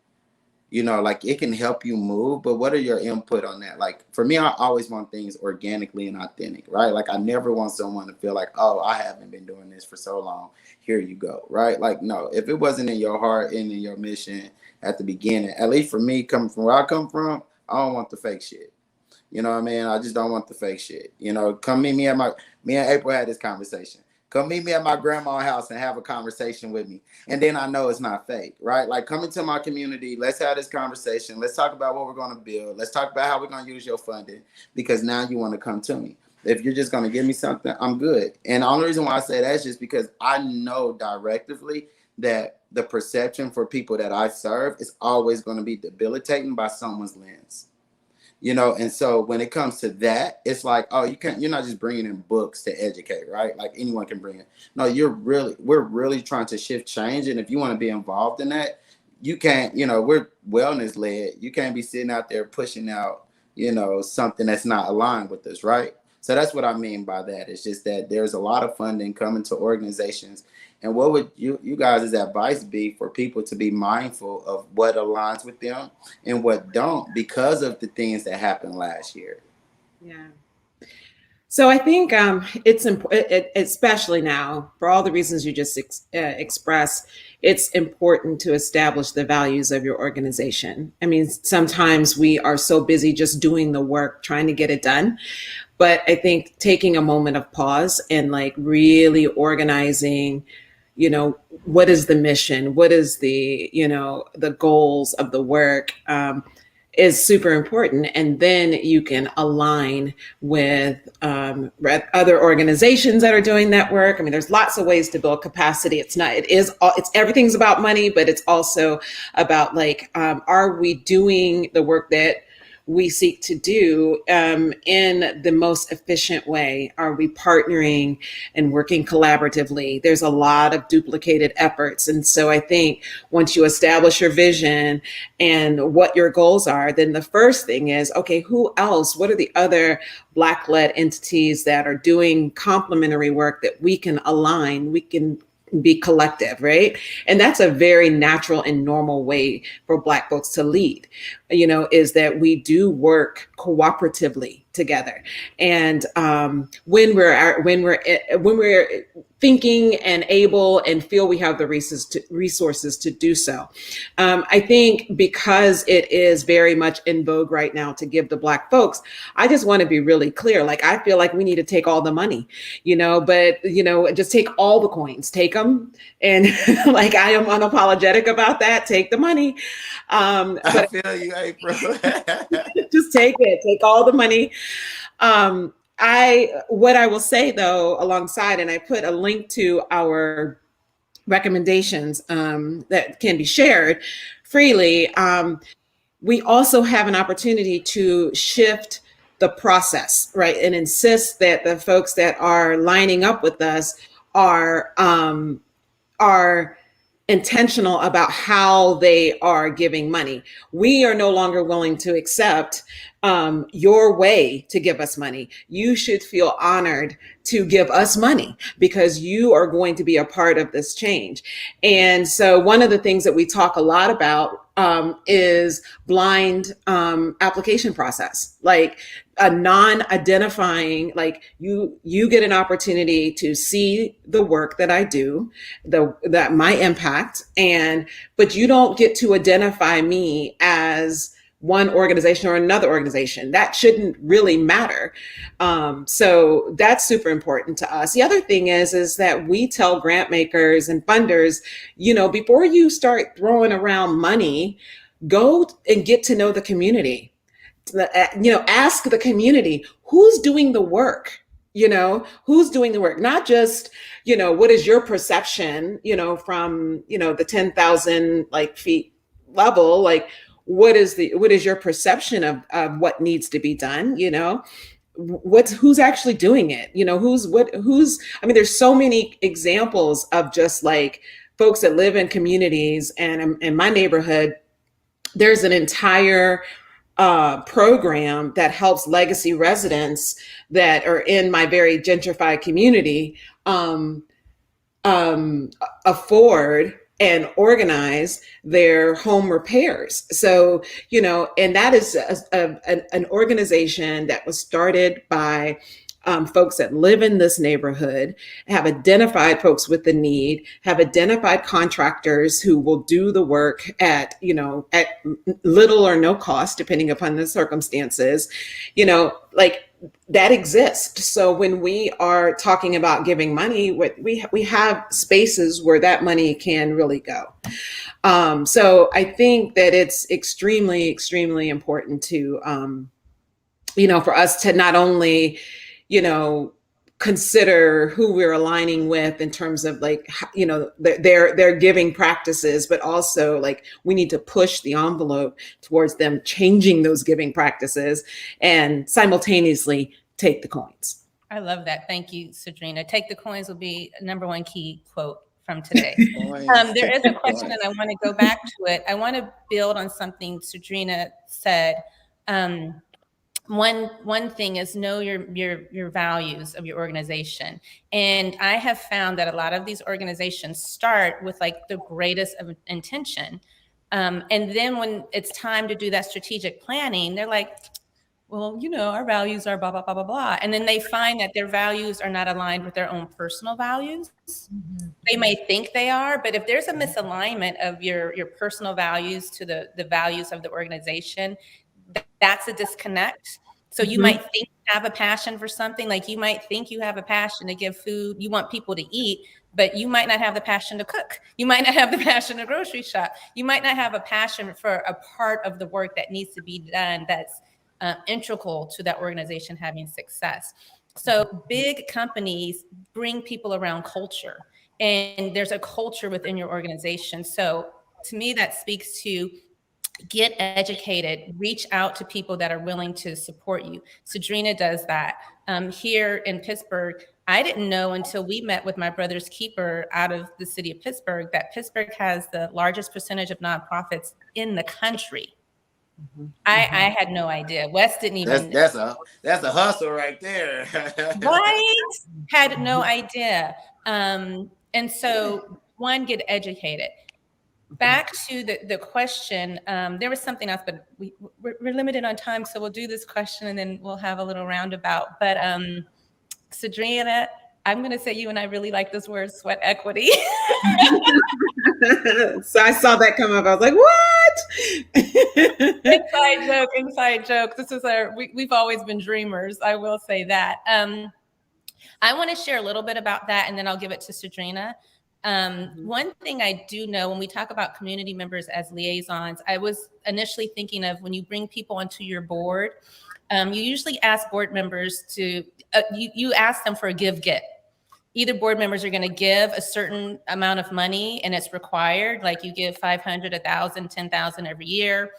Like, it can help you move, but what are your input on that? Like, for me, I always want things organically and authentic, right? Like, I never want someone to feel like, oh, I haven't been doing this for so long, here you go, right? Like, no, if it wasn't in your heart and in your mission at the beginning, at least for me, coming from where I come from, I don't want the fake shit. You know what I mean? I just don't want the fake shit. Come meet me me and April had this conversation. Come meet me at my grandma's house and have a conversation with me. And then I know it's not fake, right? Like, come into my community. Let's have this conversation. Let's talk about what we're going to build. Let's talk about how we're going to use your funding, because now you want to come to me. If you're just going to give me something, I'm good. And the only reason why I say that is just because I know directly that the perception for people that I serve is always going to be debilitating by someone's lens. And so when it comes to that, it's like, oh, you're not just bringing in books to educate, right? Like, anyone can bring it. No, we're really trying to shift change. And if you want to be involved in that, you can't, we're wellness led. You can't be sitting out there pushing out, something that's not aligned with us, right? So that's what I mean by that. It's just that there's a lot of funding coming to organizations. And what would you guys' advice be for people to be mindful of what aligns with them and what don't, because of the things that happened last year? Yeah. So I think it's important, especially now, for all the reasons you just expressed, it's important to establish the values of your organization. I mean, sometimes we are so busy just doing the work, trying to get it done. But I think taking a moment of pause and like really organizing, what is the mission? What is the goals of the work is super important. And then you can align with other organizations that are doing that work. I mean, there's lots of ways to build capacity. It's everything's about money, but it's also about like, are we doing the work that we seek to do in the most efficient way? Are we partnering and working collaboratively? There's a lot of duplicated efforts. And so I think once you establish your vision and what your goals are, then the first thing is, okay, who else? What are the other Black-led entities that are doing complementary work that we can align, we can be collective, right? And that's a very natural and normal way for Black folks to lead, is that we do work cooperatively together. And when we're thinking and able and feel we have the resources to do so. I think because it is very much in vogue right now to give to Black folks, I just want to be really clear. Like, I feel like we need to take all the money, but just take all the coins, take them. And like, I am unapologetic about that. Take the money. I feel you, April. Just take it, take all the money. What I will say though, alongside, and I put a link to our recommendations that can be shared freely. We also have an opportunity to shift the process, right? And insist that the folks that are lining up with us are intentional about how they are giving money. We are no longer willing to accept your way to give us money. You should feel honored to give us money because you are going to be a part of this change. And so one of the things that we talk a lot about is blind application process, like a non-identifying, like you get an opportunity to see the work that I do, that my impact, but you don't get to identify me as one organization or another organization. That shouldn't really matter. So that's super important to us. The other thing is that we tell grant makers and funders, before you start throwing around money, go and get to know the community. Ask the community, who's doing the work? Who's doing the work? Not just, what is your perception, from, the 10,000 feet level, like, what is your perception of what needs to be done? Who's actually doing it? There's so many examples of just like folks that live in communities, and in my neighborhood, there's an entire program that helps legacy residents that are in my very gentrified community afford and organize their home repairs. So, and that is an organization that was started by folks that live in this neighborhood, have identified folks with the need, have identified contractors who will do the work at little or no cost, depending upon the circumstances, that exists. So when we are talking about giving money, we have spaces where that money can really go. So I think that it's extremely, extremely important to, for us to not only, consider who we're aligning with in terms of their giving practices, but also we need to push the envelope towards them changing those giving practices and simultaneously take the coins. I love that. Thank you, Sagdrina. Take the coins will be number one key quote from today. There is a question, and I want to go back to it. I want to build on something Sagdrina said. One thing is know your values of your organization. And I have found that a lot of these organizations start with the greatest of intention. And then when it's time to do that strategic planning, they're like, well, our values are blah, blah, blah, blah, blah. And then they find that their values are not aligned with their own personal values. Mm-hmm. They may think they are, but if there's a misalignment of your personal values to the values of the organization, that's a disconnect. So you might think you have a passion for something, you might think you have a passion to give food, you want people to eat, but you might not have the passion to cook. You might not have the passion to grocery shop. You might not have a passion for a part of the work that needs to be done that's integral to that organization having success. So big companies bring people around culture, and there's a culture within your organization. So to me, that speaks to get educated, reach out to people that are willing to support you. Sagdrina does that. Here in Pittsburgh, I didn't know until we met with my brother's keeper out of the city of Pittsburgh that Pittsburgh has the largest percentage of nonprofits in the country. I had no idea. Wes didn't even. That's a hustle right there. Right? Had no idea. And so, one, get educated. Back to the question, there was something else, but we're limited on time, so we'll do this question and then we'll have a little roundabout. But Sagdrina, I'm going to say you and I really like this word, sweat equity. So I saw that come up. I was like, what? Inside joke. This is we've always been dreamers. I will say that. I want to share a little bit about that, and then I'll give it to Sagdrina. One thing I do know when we talk about community members as liaisons, I was initially thinking of when you bring people onto your board, you usually ask board members to, you ask them for a give-get. Either board members are going to give a certain amount of money and it's required, like you give 500, 1,000, 10,000 every year,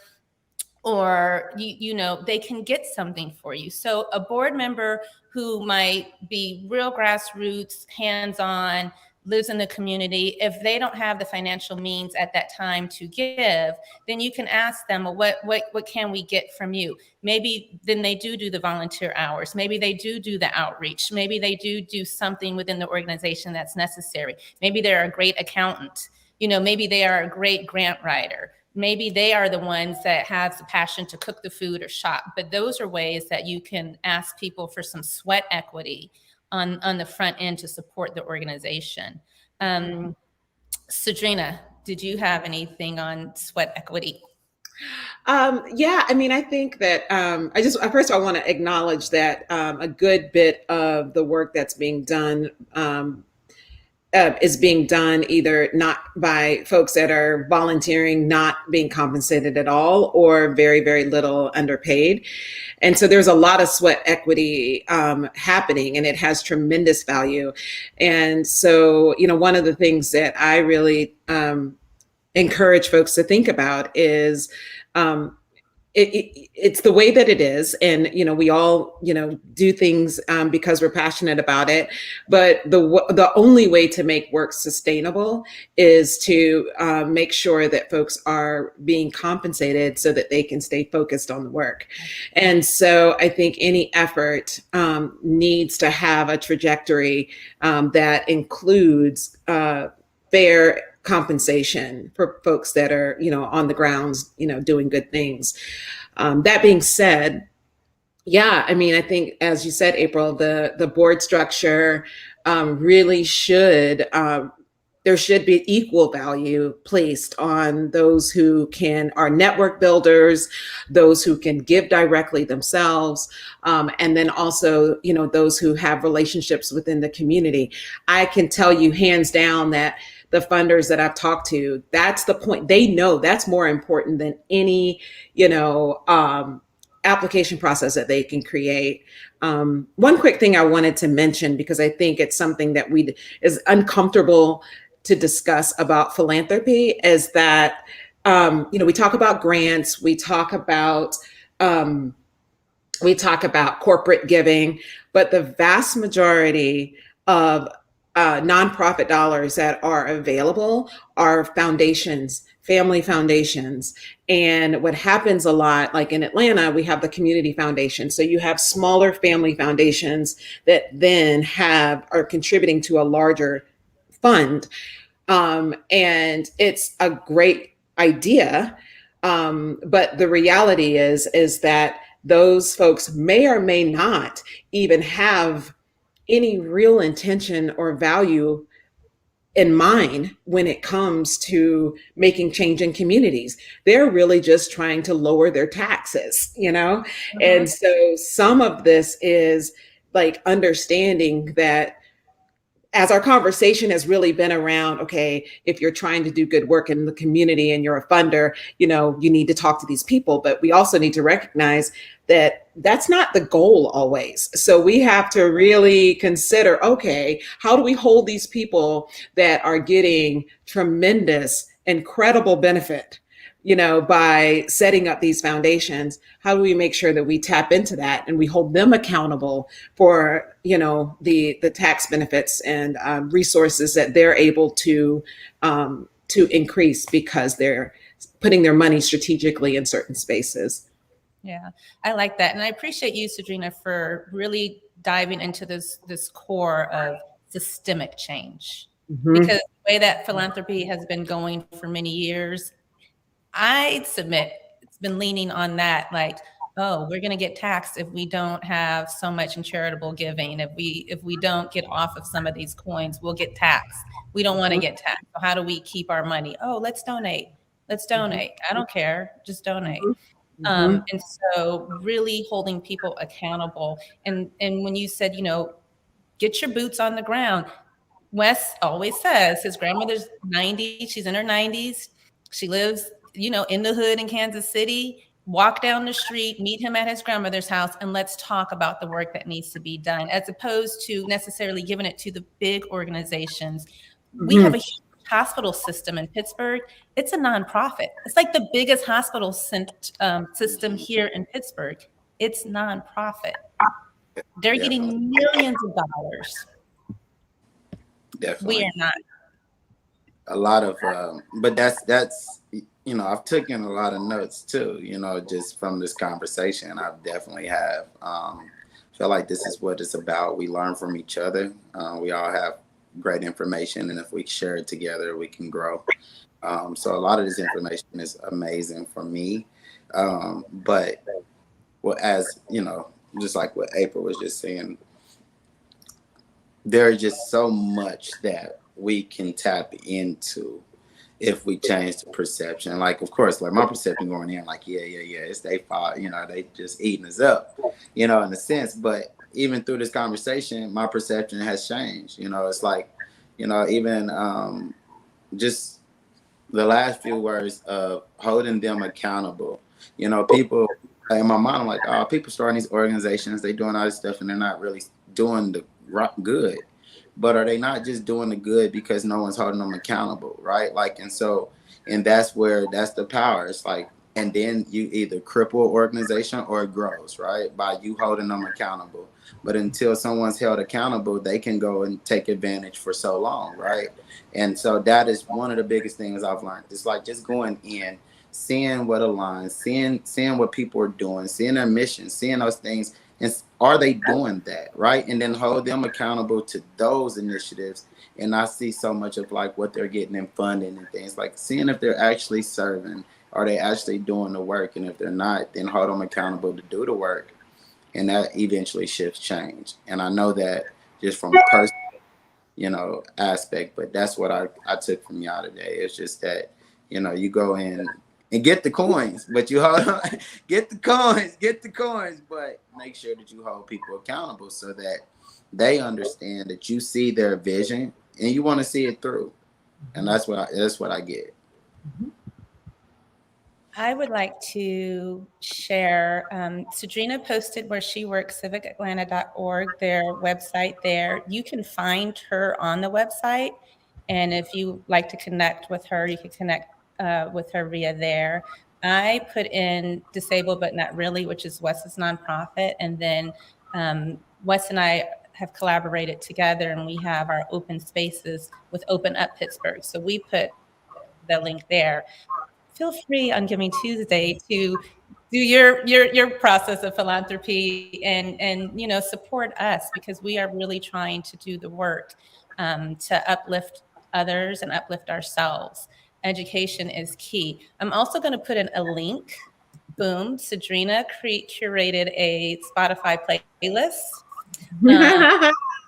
or you know, they can get something for you. So a board member who might be real grassroots, hands-on, lives in the community, if they don't have the financial means at that time to give, then you can ask them, well, what can we get from you? Maybe then they do the volunteer hours. Maybe they do the outreach. Maybe they do something within the organization that's necessary. Maybe they're a great accountant. You know, maybe they are a great grant writer. Maybe they are the ones that have the passion to cook the food or shop. But those are ways that you can ask people for some sweat equity on the front end to support the organization. Sagdrina, did you have anything on sweat equity? Yeah, I mean, I think that first I want to acknowledge that a good bit of the work that's being done is being done either not by folks that are volunteering, not being compensated at all, or very, very little underpaid. And so there's a lot of sweat equity happening, and it has tremendous value. And so, you know, one of the things that I really encourage folks to think about is it's the way that it is. And, you know, we all, you know, do things because we're passionate about it. But the only way to make work sustainable is to make sure that folks are being compensated so that they can stay focused on the work. And so I think any effort needs to have a trajectory that includes fair compensation for folks that are, you know, on the grounds, you know, doing good things. That being said, yeah, I mean, I think, as you said, April, the board structure really should, there should be equal value placed on those who are network builders, those who can give directly themselves, and then also, you know, those who have relationships within the community. I can tell you hands down that the funders that I've talked to, that's the point. They know that's more important than any, you know, application process that they can create. One quick thing I wanted to mention, because I think it's something that is uncomfortable to discuss about philanthropy, is that, you know, we talk about grants, we talk about corporate giving, but the vast majority of nonprofit dollars that are available are foundations, family foundations. And what happens a lot, like in Atlanta, we have the community foundation. So you have smaller family foundations that then are contributing to a larger fund. And it's a great idea. But the reality is that those folks may or may not even have any real intention or value in mind when it comes to making change in communities. They're really just trying to lower their taxes, you know? Mm-hmm. And so some of this is like understanding that, as our conversation has really been around, okay, if you're trying to do good work in the community and you're a funder, you know, you need to talk to these people, but we also need to recognize that that's not the goal always. So we have to really consider, okay, how do we hold these people that are getting tremendous, incredible benefit, by setting up these foundations, how do we make sure that we tap into that and we hold them accountable for, the tax benefits and resources that they're able to increase because they're putting their money strategically in certain spaces. Yeah, I like that. And I appreciate you, Sagdrina, for really diving into this core of systemic change. Mm-hmm. Because the way that philanthropy has been going for many years, I submit it's been leaning on that, like, oh, we're going to get taxed if we don't have so much in charitable giving. If we don't get off of some of these coins, we'll get taxed. We don't want to get taxed. So how do we keep our money? Oh, let's donate. Let's donate. I don't care. Just donate. Mm-hmm. And so really holding people accountable. And when you said, get your boots on the ground, Wes always says his grandmother's 90, she's in her 90s. She lives, in the hood in Kansas City. Walk down the street, meet him at his grandmother's house, and let's talk about the work that needs to be done, as opposed to necessarily giving it to the big organizations. Mm-hmm. We have a huge hospital system in Pittsburgh. It's a nonprofit. It's like the biggest hospital system here in Pittsburgh. It's nonprofit. They're getting millions of dollars. Definitely. We are not. A lot of, but that's I've taken a lot of notes too. Just from this conversation, I definitely have. Feel like this is what it's about. We learn from each other. We all have great information, and if we share it together, we can grow. So a lot of this information is amazing for me. But as just like what April was just saying, there's just so much that we can tap into if we change the perception. Like, of course, like my perception going in, like, yeah, it's their fault. They just eating us up, in a sense. But even through this conversation, my perception has changed. It's like, even just the last few words of holding them accountable. People in my mind, I'm like, oh, people starting these organizations, they doing all this stuff, and they're not really doing the good. But are they not just doing the good because no one's holding them accountable, right? Like, and that's the power. It's like, and then you either cripple an organization or it grows, right? By you holding them accountable. But until someone's held accountable, they can go and take advantage for so long, right? And so that is one of the biggest things I've learned. It's like just going in, seeing what aligns, seeing what people are doing, seeing their mission, seeing those things. And are they doing that, right? And then hold them accountable to those initiatives. And I see so much of like what they're getting in funding and things, like seeing if they're actually serving, are they actually doing the work? And if they're not, then hold them accountable to do the work. And that eventually shifts change. And I know that just from a personal, aspect, but that's what I took from y'all today. It's just that, you go in and get the coins, but you hold on, get the coins, but make sure that you hold people accountable so that they understand that you see their vision and you want to see it through. And that's what I get. I would like to share, Sagdrina posted where she works, civicatlanta.org, their website there. You can find her on the website. And if you like to connect with her, you can connect with her via there. I put in Disabled But Not Really, which is Wes's nonprofit. And then Wes and I have collaborated together, and we have our open spaces with Open Up Pittsburgh. So we put the link there. Feel free on Giving Tuesday to do your process of philanthropy and support us, because we are really trying to do the work to uplift others and uplift ourselves. Education is key. I'm also going to put in a link. Boom. Sagdrina curated a Spotify playlist.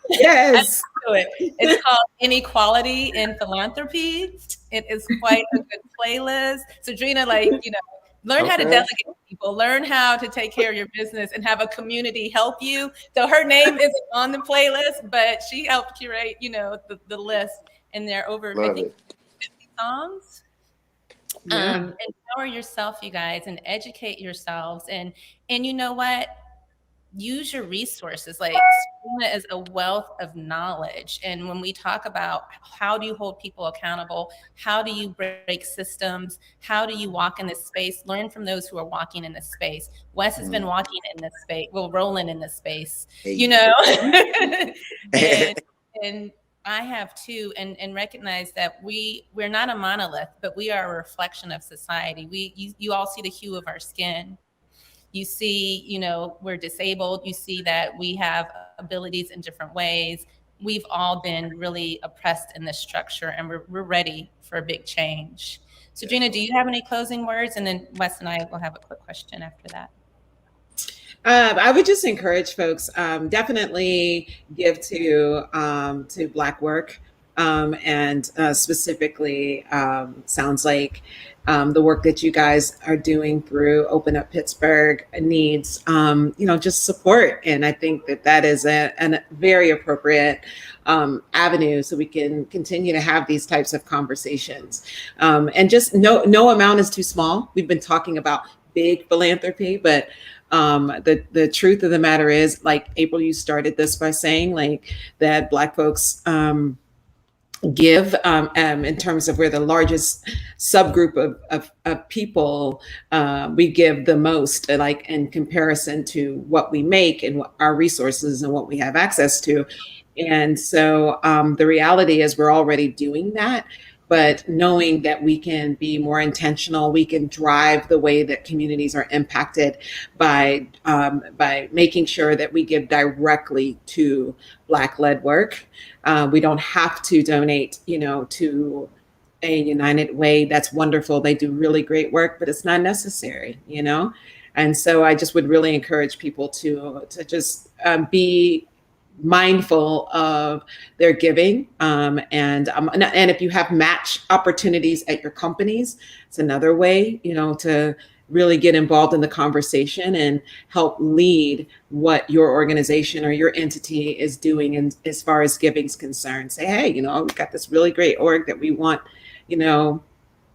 Yes. It's called Inequality in Philanthropy. It is quite a good playlist. Sagdrina, learn how to delegate people, learn how to take care of your business and have a community help you. So her name isn't on the playlist, but she helped curate, the list, and there are over 50 songs. Empower yourself, you guys, and educate yourselves. And you know what? use your resources. Like, Sagdrina is a wealth of knowledge. And when we talk about how do you hold people accountable, how do you break systems, how do you walk in this space, learn from those who are walking in this space. Wes has been walking in this space, well, rolling in this space, you know, and I have too, and recognize that we're not a monolith, but we are a reflection of society. You all see the hue of our skin. You see, you know, we're disabled. You see that we have abilities in different ways. We've all been really oppressed in this structure, and we're ready for a big change. So, Gina, do you have any closing words? And then Wes and I will have a quick question after that. I would just encourage folks, definitely give to Black work, and specifically, sounds like the work that you guys are doing through Open Up Pittsburgh needs, just support. And I think that is a very appropriate avenue, so we can continue to have these types of conversations. And just no amount is too small. We've been talking about big philanthropy, but the truth of the matter is, like April, you started this by saying like that Black folks give in terms of we're the largest subgroup of people, we give the most, like in comparison to what we make and what our resources and what we have access to. And so the reality is we're already doing that. But knowing that we can be more intentional, we can drive the way that communities are impacted by making sure that we give directly to Black-led work. We don't have to donate, to a United Way. That's wonderful. They do really great work, but it's not necessary, And so I just would really encourage people to just be mindful of their giving, and if you have match opportunities at your companies, it's another way to really get involved in the conversation and help lead what your organization or your entity is doing. And as far as giving is concerned, say, hey, we've got this really great org that we want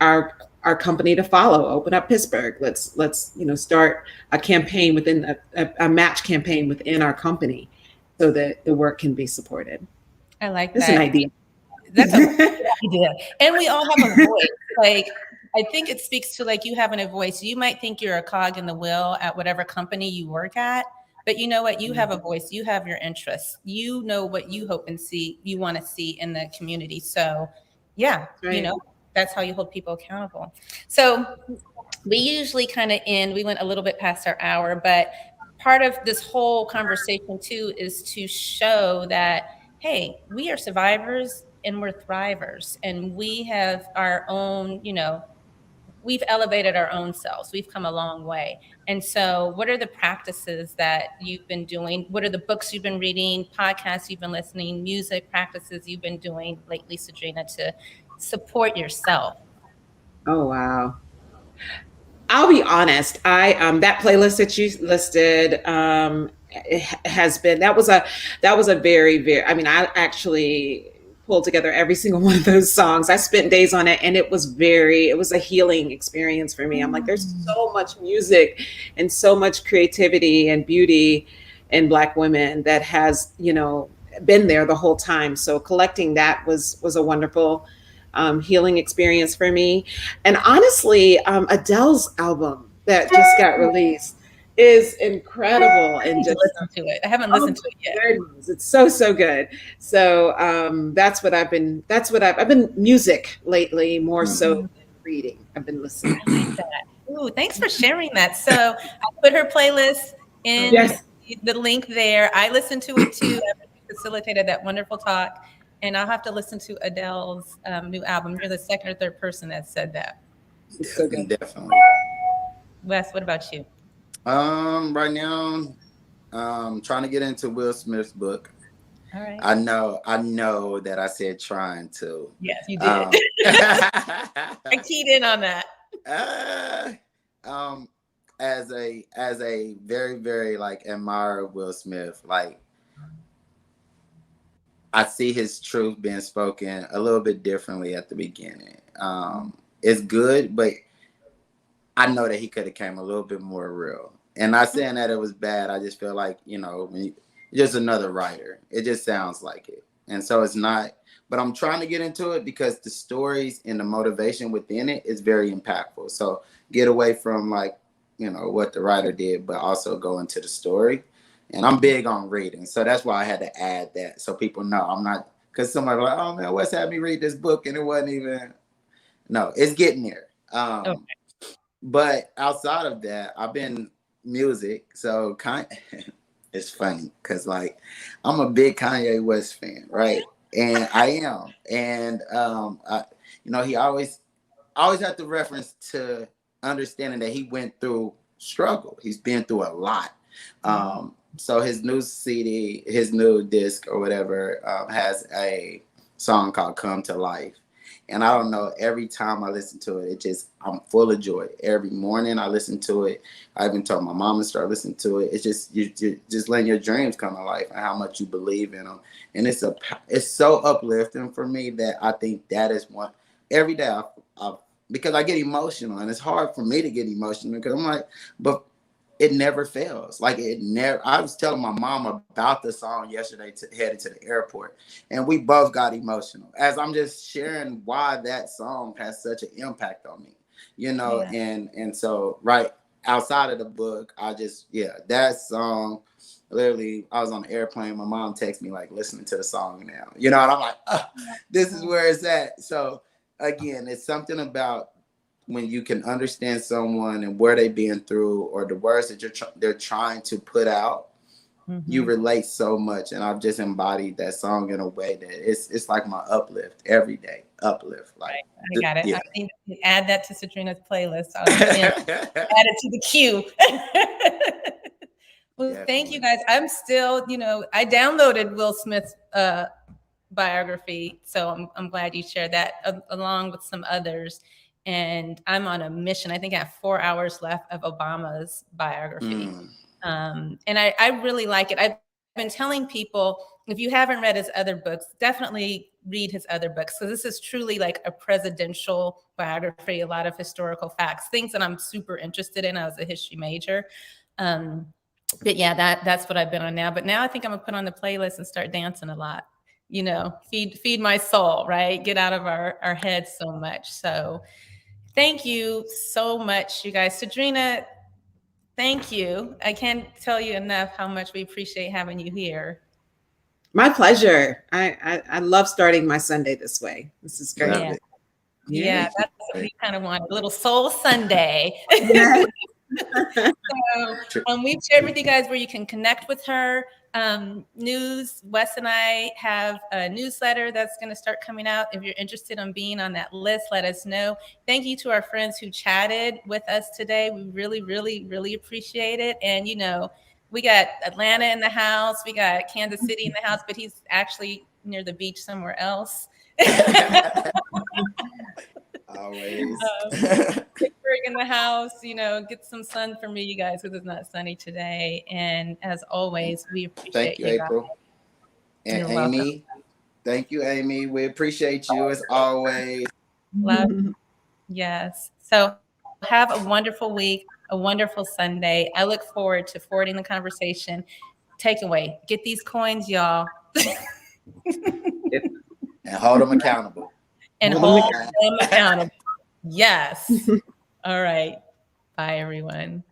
our company to follow. Open Up Pittsburgh. Let's start a campaign within a match campaign within our company, so that the work can be supported. I like that. That's an idea. That's a good idea. And we all have a voice. Like, I think it speaks to like you having a voice. You might think you're a cog in the wheel at whatever company you work at, but you know what? You have a voice. You have your interests. You know what you hope and see, you want to see in the community. So yeah, right. That's how you hold people accountable. So we usually kind of we went a little bit past our hour, but part of this whole conversation too is to show that, hey, we are survivors and we're thrivers, and we have our own, we've elevated our own selves. We've come a long way. And so what are the practices that you've been doing? What are the books you've been reading, podcasts you've been listening, music practices you've been doing lately, Sagdrina, to support yourself? Oh, wow. I'll be honest. I that playlist that you listed has been that was a very, very. I mean, I actually pulled together every single one of those songs. I spent days on it, and it was a healing experience for me. I'm like, there's so much music and so much creativity and beauty in Black women that has been there the whole time. So collecting that was a wonderful healing experience for me. And honestly, Adele's album that just got released is incredible. And just listen to it. I haven't listened to it yet. It's so good. So that's what I've been music lately, more so than reading. I've been listening. I like that. Ooh, thanks for sharing that. So I put her playlist in the link there. I listened to it too. I facilitated that wonderful talk. And I'll have to listen to Adele's new album. You're the second or third person that said that. So good. Definitely. Wes, what about you? Right now, trying to get into Will Smith's book. All right. I know that I said trying to. Yes, you did. I keyed in on that. As a very, very admirer of Will Smith, I see his truth being spoken a little bit differently at the beginning. It's good, but I know that he could have came a little bit more real. And not saying that it was bad. I just feel like, you know, just another writer. It just sounds like it. And so it's not, but I'm trying to get into it because the stories and the motivation within it is very impactful. So get away from like, you know, what the writer did, but also go into the story. And I'm big on reading. So that's why I had to add that. So people know I'm not, because somebody like, oh man, Wes had me read this book and it wasn't even, no, it's getting there. Okay. But outside of that, I've been music. So it's funny because like I'm a big Kanye West fan, right? And I am. And you know, he always had the reference to understanding that he went through struggle. He's been through a lot. So his new CD, his new disc or whatever, has a song called Come to Life. And I don't know, every time I listen to it, I'm full of joy. Every morning I listen to it. I even told my mom to start listening to it. It's just, you just letting your dreams come to life and how much you believe in them. And it's so uplifting for me that I think that is one, every day because I get emotional, and it's hard for me to get emotional because I'm like, but it never fails. Like I was telling my mom about the song yesterday headed to the airport, and we both got emotional as I'm just sharing why that song has such an impact on me, you know. Yeah. And so right outside of the book, that song, literally I was on the airplane, my mom texted me like, listening to the song now, you know, and I'm like, oh, this is where it's at. So again, it's something about when you can understand someone and where they've been through, or the words that they're trying to put out, you relate so much. And I've just embodied that song in a way that it's like my uplift every day. Uplift. Like, I got it. Yeah. I think add that to Sagdrina's playlist. Add it to the queue. Well, definitely. Thank you guys. I'm still, you know, I downloaded Will Smith's biography, so I'm glad you shared that along with some others. And I'm on a mission. I think I have 4 hours left of Obama's biography. And I really like it. I've been telling people, if you haven't read his other books, definitely read his other books. So this is truly like a presidential biography, a lot of historical facts, things that I'm super interested in. I was a history major. But yeah, that's what I've been on now. But now I think I'm gonna put on the playlist and start dancing a lot. You know, feed my soul, right? Get out of our heads so much. So thank you so much, you guys. Sagdrina, thank you. I can't tell you enough how much we appreciate having you here. My pleasure. I love starting my Sunday this way. This is great. Yeah, that's what we kind of want, a little Soul Sunday. So we've shared with you guys where you can connect with her. News, Wes and I have a newsletter that's going to start coming out. If you're interested in being on that list, let us know. Thank you to our friends who chatted with us today. We really, really, really appreciate it. And, you know, we got Atlanta in the house. We got Kansas City in the house, but he's actually near the beach somewhere else. Always. Pittsburgh in the house, you know, get some sun for me, you guys, because it's not sunny today. And as always, we appreciate you, April. And You're Amy, welcome. Thank you, Amy. We appreciate you as always. Love. Yes. So have a wonderful week, a wonderful Sunday. I look forward to forwarding the conversation. Takeaway, get these coins, y'all. And hold them accountable. Hold them accountable. Yes. All right. Bye, everyone.